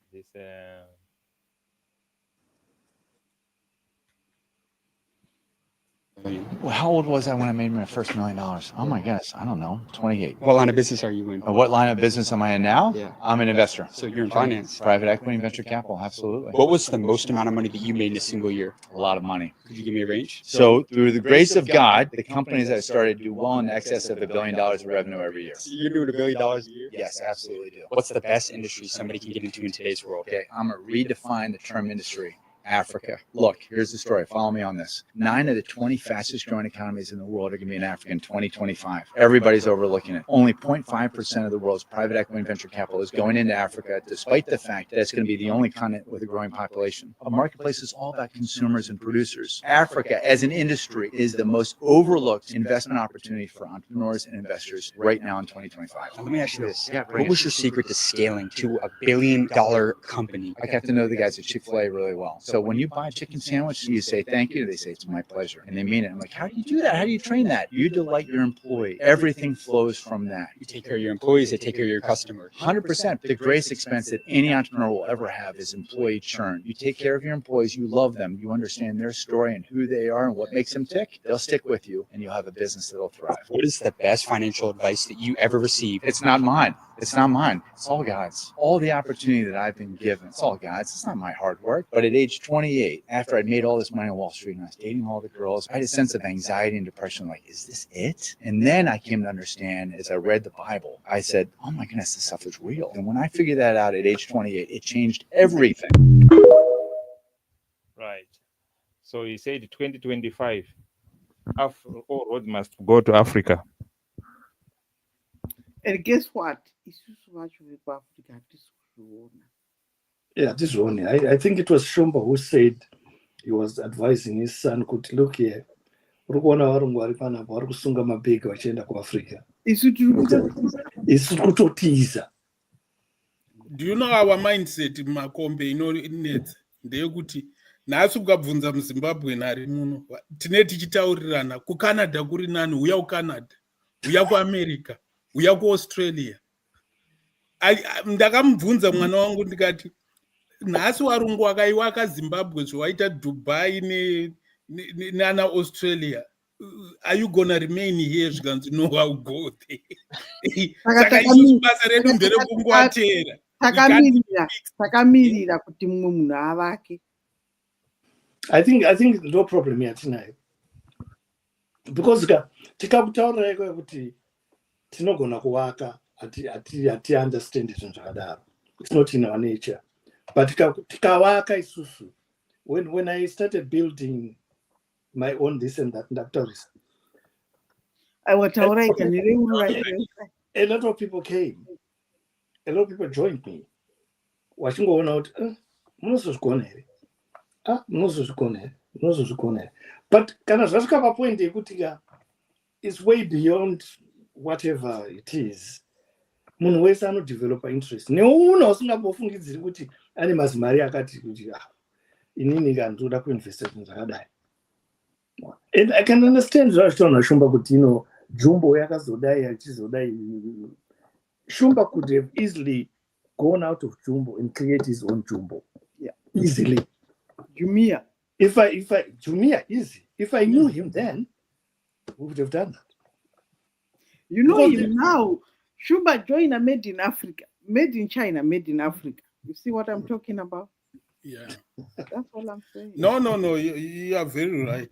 Speaker 6: Well, how old was I when I made my first $1 million? Oh my goodness, I don't know, 28.
Speaker 5: What line of business are you in?
Speaker 6: What line of business am I in now?
Speaker 5: Yeah.
Speaker 6: I'm an investor.
Speaker 5: So you're in finance.
Speaker 6: Private equity and venture capital, absolutely.
Speaker 5: What was the most amount of money that you made in a single year?
Speaker 6: A lot of money.
Speaker 5: Could you give me a range?
Speaker 6: So through the grace of God, the companies that I started do well in excess of $1 billion of revenue every year.
Speaker 5: So you're doing $1 billion a year?
Speaker 6: Yes, absolutely do.
Speaker 5: What's the best industry somebody can get into in today's world?
Speaker 6: Okay, I'm going to redefine the term industry. Africa. Look, here's the story. Follow me on this. 9 of the 20 fastest growing economies in the world are going to be in Africa in 2025. Everybody's overlooking it. Only 0.5% of the world's private equity and venture capital is going into Africa, despite the fact that it's going to be the only continent with a growing population. A marketplace is all about consumers and producers. Africa, as an industry, is the most overlooked investment opportunity for entrepreneurs and investors right now in 2025.
Speaker 5: Let me ask you this. What was your secret to scaling to $1 billion company?
Speaker 6: I got to know the guys at Chick-fil-A really well. So when you buy a chicken sandwich, you say thank you. They say it's my pleasure, and they mean it. I'm like, how do you do that? How do you train that? You delight your employee. Everything flows from that.
Speaker 5: You take care of your employees. They take care of your customers.
Speaker 6: 100%. The greatest expense that any entrepreneur will ever have is employee churn. You take care of your employees. You love them. You understand their story and who they are and what makes them tick. They'll stick with you, and you'll have a business that'll thrive.
Speaker 5: What is the best financial advice that you ever received?
Speaker 6: It's not mine. It's not mine. It's all God's. All the opportunity that I've been given, it's all God's. It's not my hard work. But at age 28, after I'd made all this money on Wall Street and I was dating all the girls, I had a sense of anxiety and depression. Like, is this it? And then I came to understand, as I read the Bible, I said, oh my goodness, this stuff is real. And when I figured that out at age 28, it changed everything.
Speaker 2: Right. So he said 2025, all road must go to Africa.
Speaker 4: And guess what?
Speaker 1: Yeah, this one. I think it was Shumba who said he was advising his son, could look here.
Speaker 3: Do you know our mindset Makombe inonetsa ndeyekuti nhasi ukabvunza muZimbabwe nari muno tine tichitaurirana kuCanada kuri nani uya kuCanada uya kuAmerica uya kuaustralia. Ndakamubvunza mwana wangu ndikati nhasi warungu wakaiwaka zimbabwe zvawaita dubai nana australia, are you gonna remain here? Zvikanzi no, I'll go there. Saka isusu basa redu nderekungoatera,
Speaker 4: takamirira kuti mumwe munhu avake.
Speaker 1: I think no problem yatinayo, because tikakutaurira iko kuti tinogona kuvaka hati understand zvinhu zvakadaro, it's not in our nature, but tikavaka isusu. When I started building my own this and that, ndakutaurisa, a lot of people came, a lot of people joined me. Wachingoona kuti munozozvigona here, munozozvigona here. But kana zvasvika papoint yekuti it's way beyond whatever it is, munhu wese anodevelopa interest. Nemunhu usingambofungidziri kuti ane mazimari akati kuti inini ndoda kuinvesta zvinhu zvakadai. And I can understand zvazvitaura Shumba kuti Jumbo yakazodai achizodai. Shumba could have easily gone out of Jumbo and create his own Jumbo. Yeah, easily.
Speaker 4: Jumia.
Speaker 1: Jumia, easy. If I knew him then, we would have done that.
Speaker 4: You know him now. Shumba joined a Made in Africa, Made in China, Made in Africa. You see what I'm talking about?
Speaker 3: Yeah.
Speaker 4: That's all I'm saying.
Speaker 3: No, you are very right.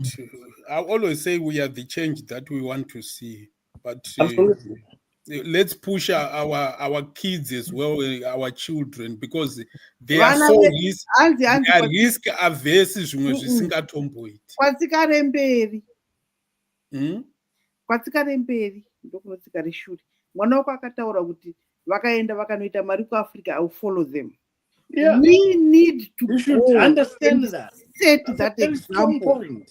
Speaker 3: I always say we are the change that we want to see. But
Speaker 1: absolutely.
Speaker 3: Let's push our kids as well, our children, because they are so risk averse.
Speaker 4: Kwatsikare mberi ndokunotsikare shure. Mwana wako akataura kuti vakaenda vakanoita mari kuAfrica, I will follow them.
Speaker 1: Yeah.
Speaker 4: We need to
Speaker 1: you should understand that.
Speaker 4: Set that example.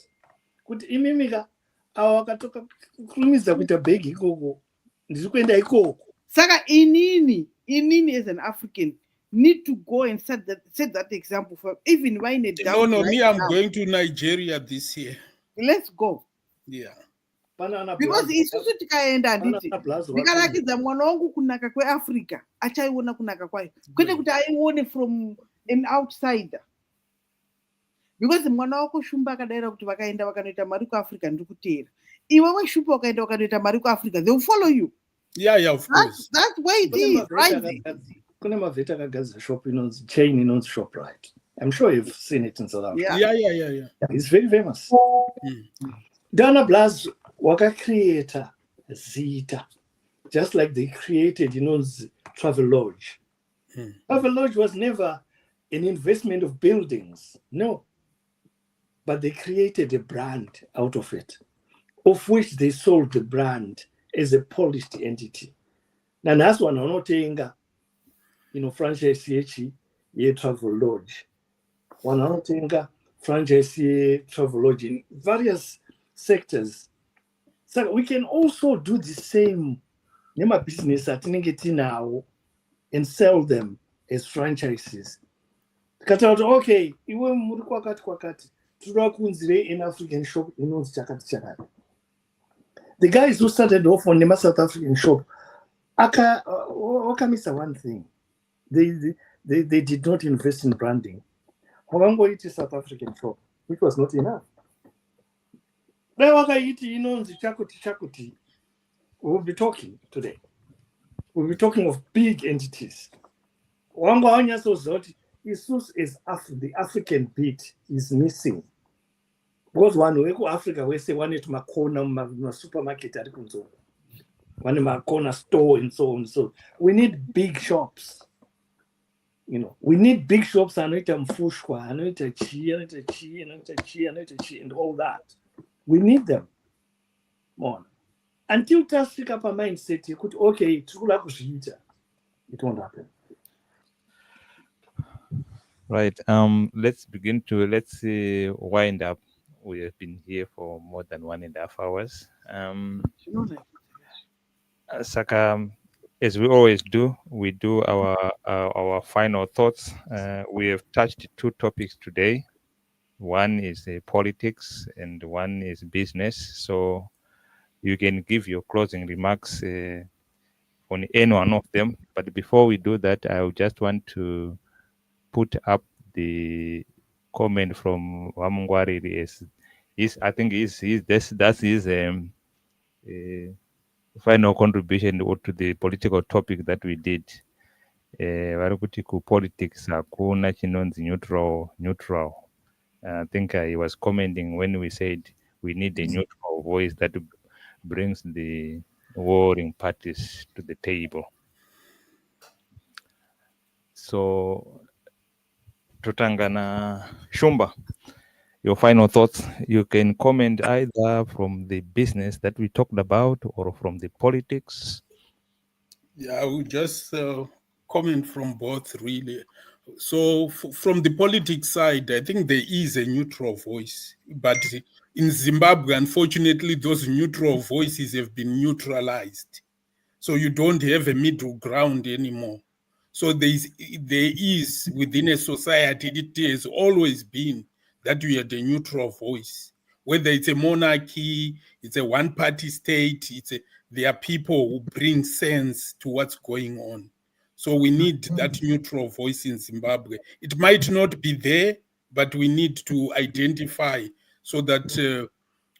Speaker 1: Kuti imimika awakatoka kurumidza kuita bhegi ikoko ndiri kuenda ikoko.
Speaker 4: Saka inini as an African need to go and set that example for even when it down.
Speaker 3: No, me, I'm going to Nigeria this year.
Speaker 4: Let's go.
Speaker 3: Yeah.
Speaker 4: Because isusu tikaenda handiti ndikarakidza mwana wangu kunaka kweAfrica achaiona kunaka kwayo, kwete kuti aione from an outsider. Because mwana wako Shumba akadaira kuti vakaenda vakanoita mari kuAfrica ndiri kuteera, iwewe Shumba wakaenda vakanoita mari kuAfrica, they will follow you.
Speaker 3: Yeah, of course.
Speaker 4: That's why it is, right?
Speaker 1: Kune mavheta akagadzira shop inonzi chain inonzi ShopRite. I'm sure you've seen it in South Africa.
Speaker 3: Yeah.
Speaker 1: It's very famous. Dana Blas wakacreata Zita, just like they created, Travel Lodge. Travel Lodge was never an investment of buildings, no. But they created a brand out of it, of which they sold the brand as a polished entity. Now that's one I'm not saying, franchise ye Travel Lodge. One I'm not saying franchise ye Travel Lodge in various sectors. So we can also do the same business at now and sell them as franchises. Okay, iwe kwakati toda kunzire in African shop inonzi chakati. The guys who started off on the South African shop, wakamisa one thing. They did not invest in branding. Wakangoiti South African shop, which was not enough. Chakuti. We'll be talking today. We'll be talking of big entities. The African bit is missing. Because one way to Africa, we say one is Makona supermarket, one Makona store, and so on. So we need big shops. We need big shops, and Fushwa, and all that. We need them. More. Until Tasik up a mindset, you could, okay, it won't happen.
Speaker 2: Right. Let's wind up. We have been here for more than 1.5 hours. Saka, as we always do, we do our final thoughts. We have touched 2 topics today. One is politics and one is business. So you can give your closing remarks on any one of them. But before we do that, I would just want to put up the comment from Wamungwari. I think that's his final contribution to the political topic that we did. Vari kuti politics hakuna chinonzi neutral. I think he was commenting when we said we need a neutral voice that brings the warring parties to the table. So, Totangana Shumba, your final thoughts. You can comment either from the business that we talked about or from the politics.
Speaker 3: Yeah, I will just comment from both, really. So, from the politics side, I think there is a neutral voice. But in Zimbabwe, unfortunately, those neutral voices have been neutralized. So, you don't have a middle ground anymore. So, there is within a society, it has always been that you had a neutral voice. Whether it's a monarchy, it's a one-party state, there are people who bring sense to what's going on. So we need that neutral voice in Zimbabwe. It might not be there, but we need to identify so that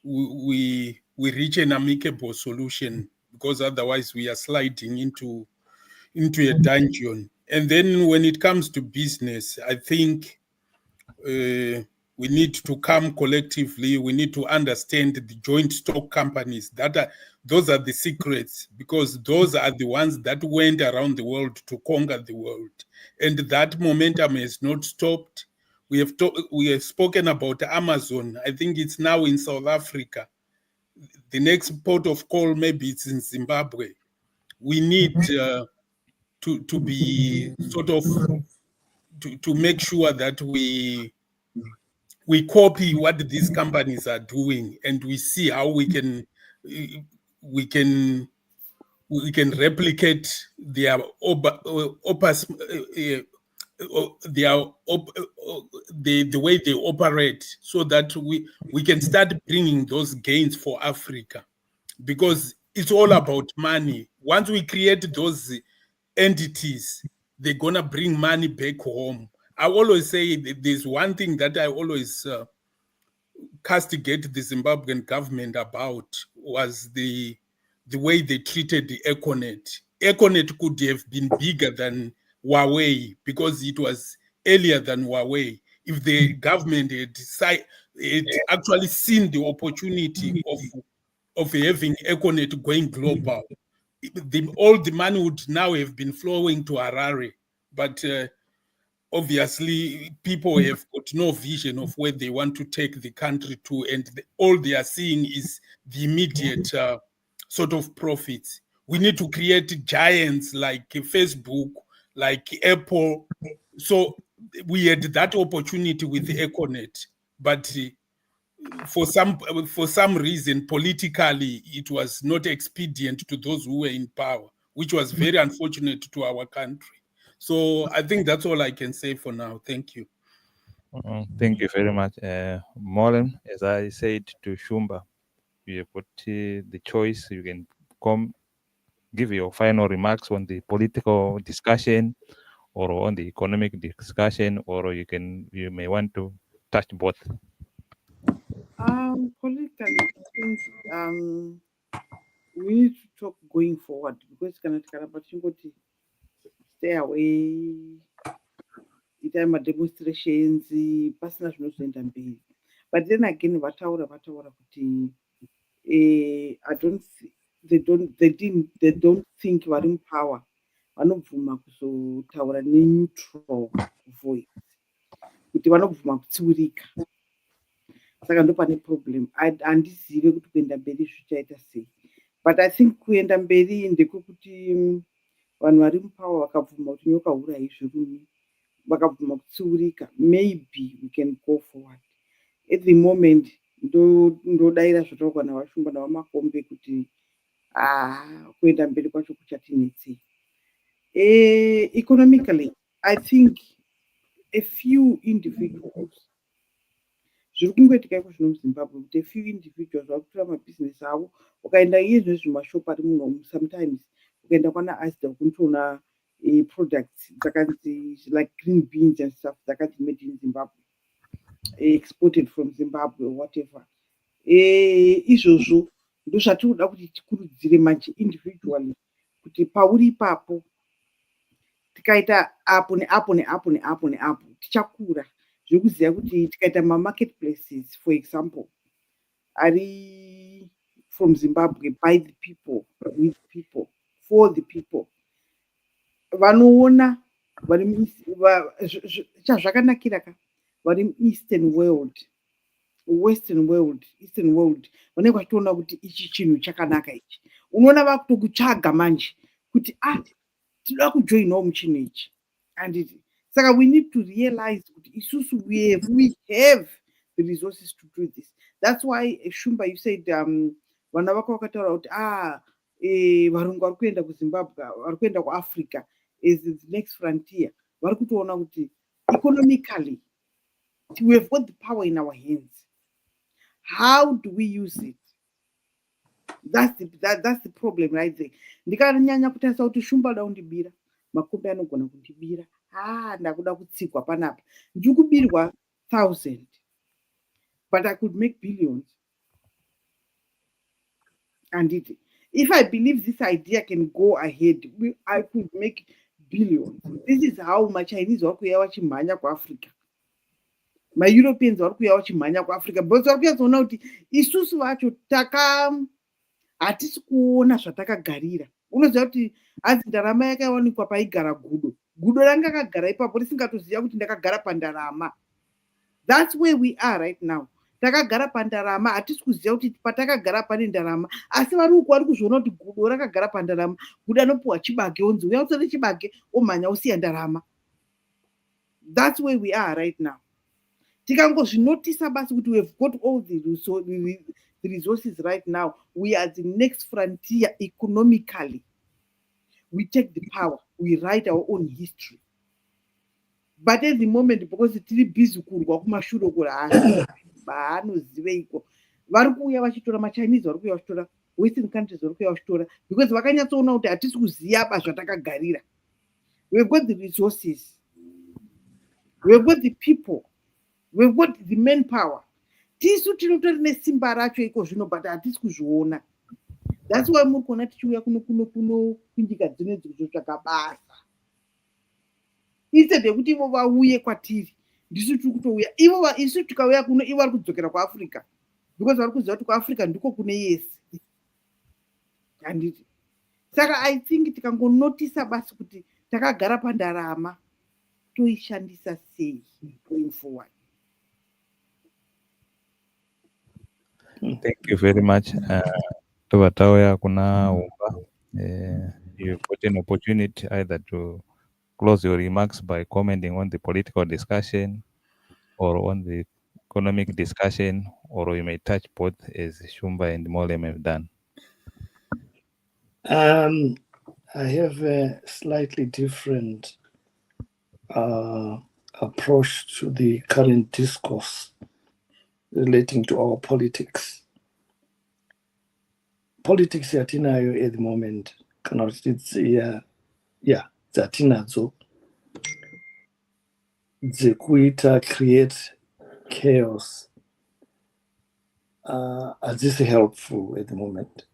Speaker 3: we reach an amicable solution, because otherwise we are sliding into a dungeon. And then when it comes to business, I think we need to come collectively. We need to understand the joint stock companies. Those are the secrets, because those are the ones that went around the world to conquer the world. And that momentum has not stopped. We have spoken about Amazon. I think it's now in South Africa. The next port of call, maybe it's in Zimbabwe. We need to be sort of to make sure that we copy what these companies are doing, and we see how we can replicate their the way they operate, so that we can start bringing those gains for Africa, because it's all about money. Once we create those entities, they're gonna bring money back home. I always say that there's one thing that I always castigate the Zimbabwean government about, was the way they treated the Econet. Econet could have been bigger than Huawei, because it was earlier than Huawei. If the government had actually seen the opportunity of having Econet going global, all the money would now have been flowing to Harare. But obviously, people have got no vision of where they want to take the country to, and all they are seeing is the immediate sort of profits. We need to create giants like Facebook, like Apple. So we had that opportunity with Econet, but for some reason, politically, it was not expedient to those who were in power, which was very unfortunate to our country. So I think that's all I can say for now. Thank you.
Speaker 2: Thank you very much. Molen, as I said to Shumba, you have got the choice. You can come give your final remarks on the political discussion or on the economic discussion, or you may want to touch both.
Speaker 4: Politically, I think we need to talk going forward, because kana tikaramba tichingoti stay away, ita mademonstrations, pasina zvinozoenda mberi. But then again, vataura kuti I don't they don't think vari mupower vanobvuma kuzotaura neneutral voice, kuti vanobvuma kutsiurika. Saka ndo pane problem. Handizive kuti kuenda mberi zvichaita sei, but I think kuenda mberi ndekuti vanhu vari mupower vakabvuma kuti nyoka hurai zvirume, vakabvuma kutsiurika, maybe we can go forward. At the moment, ndodaira zvataurwa navashumba navamakombe kuti kuenda mberi kwacho kuchatinetsei. Economically, I think a few individuals, zviri kungoitika iko zvino muZimbabwe, kuti a few individuals vakutora mabhizinesi avo, ukaenda iye zvinezvi mumashopu ari muno, sometimes ukaenda kwana Asda kuntoona products dzakanzi like green beans and stuff dzakanzi made in Zimbabwe, exported from Zimbabwe or whatever. Izvozvo ndo zvatiri kuda kuti tikurudzire manje individually kuti pauri ipapo tikaita apo neapo neapo neapo neapo tichakura zvekuziva kuti tikaita mamarketplaces for example ari from Zimbabwe, by the people, with people, for the people, vanoona chazvakanakira ka vari Eastern world, Western world, Eastern world vanenge vachitoona kuti ichi chinhu chakanaka ichi, unoona vakutokutsvaga manje kuti tinoda kujoinawo muchinhu ichi. And saka we need to realize kuti isusu we have the resources to do this. That's why Shumba, you said vana vako vakataura kuti varungu vari kuenda kuZimbabwe, vari kuenda kuAfrica is the next frontier. Vari kutoona kuti economically we have got the power in our hands. How do we use it? That's the problem right there. Ndikanyanya kutarisa kuti Shumba da undibira makombe anogona kundibira ndakuda kutsigwa panapa ndiri kubirwa 1,000 but I could make billions. And if I believe this idea can go ahead, I could make billions. This is how my Chinese vari kuuya vachimhanya kuAfrica, my Europeans vari kuuya vachimhanya kuAfrica, because vari kuyazoona kuti isusu vacho hatisi kuona zvatakagarira. Unoziva kuti hanzi ndarama yakawanikwa paigara gudo ranga akagara ipapo risingatoziva kuti ndakagara pandarama. That's where we are right now. Takagara pandarama, hatisi kuziva kuti patakagara pane ndarama, asi vari uku vari kuzviona kuti gudo rakagara pandarama, gudo anopuhwa chibage onzi uya utsore chibage omhanya usiya ndarama. That's where we are right now. Tikangozvinotisa basi kuti we have got all the resources right now, we are the next frontier economically. We take the power, we write our own history. But at the moment, because tiri busy kurwa kumashure kuri baanoziveiko, vari kuuya vachitora, machinese vari kuuya vachitora, western countries vari kuuya vachitora, because vakanyatsoona kuti hatisi kuziva zvatakagarira. We've got the resources, we've got the people, we've got the manpower. Tisu tinotori nesimba racho iko zvino, but hatisi kuzviona. That's why muri kuona tichiuya kuno kunyika dzinedzi kuzotsvaga basa. Instead yekuti ivo vauye kwatiri, ndisu tiri kutouya. Isu tikauya kuno, ivo vari kudzokera kuAfrica, because vari kuziva kuti kuAfrica ndiko kune yesi. Handiti. Saka I think tikangonotisa basi kuti takagara pandarama, toishandisa sei going forward.
Speaker 2: Thank you very much. Tovatauya kuna umba. You've got an opportunity either to close your remarks by commenting on the political discussion or on the economic discussion, or you may touch both as Shumba and Molem have done.
Speaker 1: I have a slightly different approach to the current discourse relating to our politics. Politics yatinayo at the moment, kana kuti dzatinadzo dzekuita create chaos, hadzisi helpful at the moment.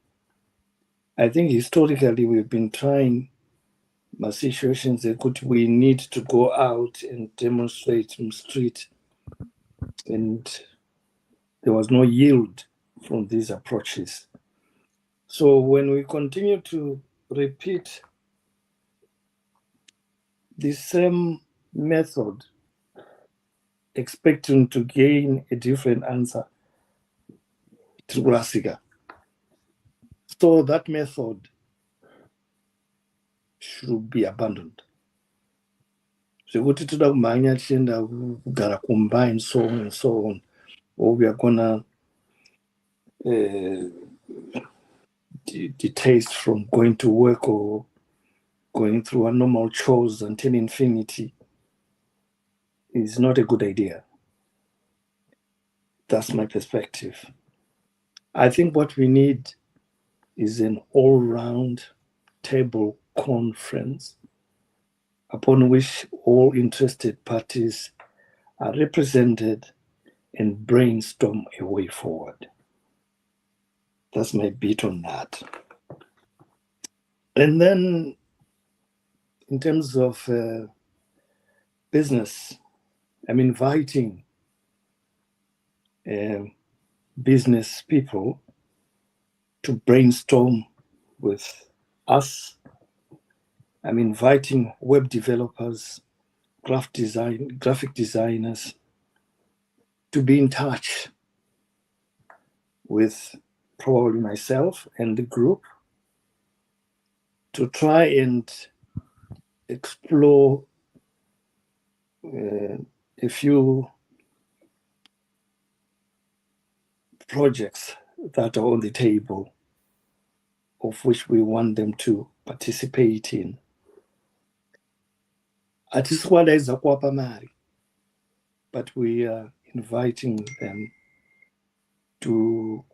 Speaker 1: I think historically we've been trying situations that we need to go out and demonstrate in the street, and there was no yield from these approaches. So when we continue to repeat the same method, expecting to gain a different answer, so that method should be abandoned. Zvekuti toda kumhanya tichienda kugara kumba and so on and so on, or we are gonna detest from going to work or going through our normal chores until infinity is not a good idea. That's my perspective. I think what we need is an all-round table conference upon which all interested parties are represented and brainstorm a way forward. That's my bit on that. And then in terms of business, I'm inviting business people to brainstorm with us. I'm inviting web developers, graphic designers to be in touch with probably myself and the group to try and explore a few projects that are on the table, of which we want them to participate in. Atiswaleza kuwapa mali, but we are inviting them to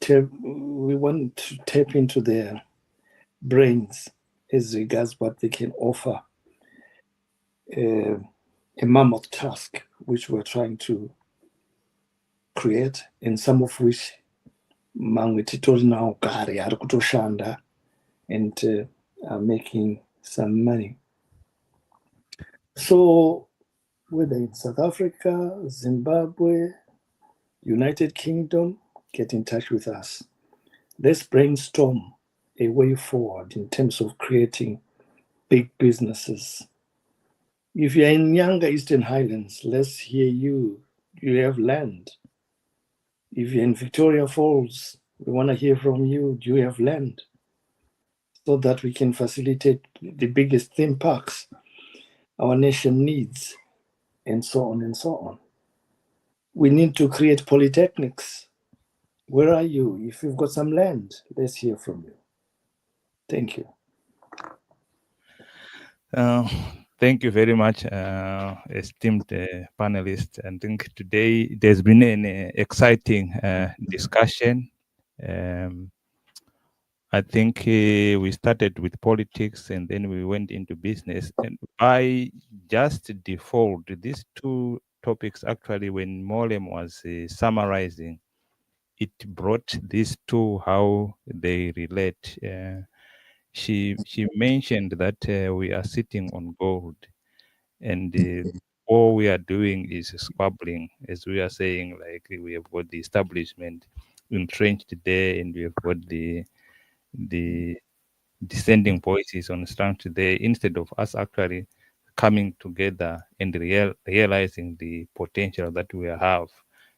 Speaker 1: we want to tap into their brains as regards what they can offer a mammoth task which we're trying to create, and some of which mamwe titori nawo kare ari kutoshanda and are making some money. So whether in South Africa, Zimbabwe, United Kingdom, get in touch with us. Let's brainstorm a way forward in terms of creating big businesses. If you're in Nyanga Eastern Highlands, let's hear you. You have land. If you're in Victoria Falls, we want to hear from you. Do you have land? So that we can facilitate the biggest theme parks our nation needs, and so on and so on. We need to create polytechnics. Where are you? If you've got some land, let's hear from you. Thank you.
Speaker 2: Thank you very much, esteemed panelists. I think today there's been an exciting discussion. I think we started with politics and then we went into business. And by just default, these two topics actually, when Molem was summarizing, it brought these two, how they relate. She mentioned that we are sitting on gold, and all we are doing is squabbling, as we are saying, like we have got the establishment entrenched there, and we have got the dissenting voices on stand today, instead of us actually coming together and realizing the potential that we have.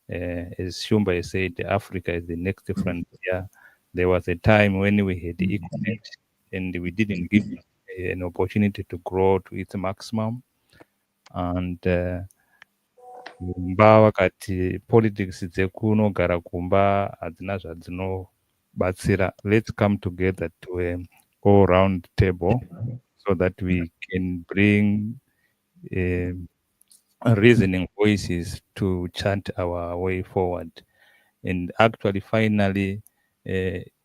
Speaker 2: As Shumba said, Africa is the next frontier. There was a time when we had the Econet and we didn't give an opportunity to grow to its maximum. And kumba vakati politics dzekunogara kumba hadzina zvadzinobatsira. Let's come together to a all round table so that we can bring reasoning voices to chant our way forward. And actually, finally,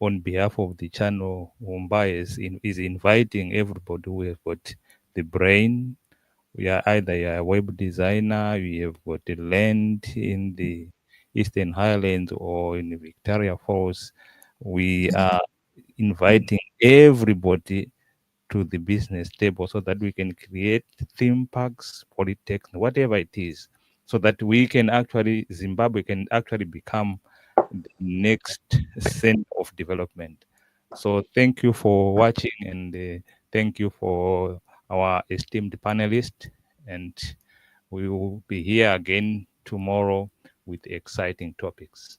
Speaker 2: on behalf of the channel, Mumbai is inviting everybody who has got the brain. We are either a web designer, we have got the land in the Eastern Highlands or in the Victoria Falls. We are inviting everybody to the business table so that we can create theme parks, polytechnics, whatever it is, so that we can actually, Zimbabwe can actually become the next center of development. So thank you for watching, and thank you for our esteemed panelists, and we will be here again tomorrow with exciting topics.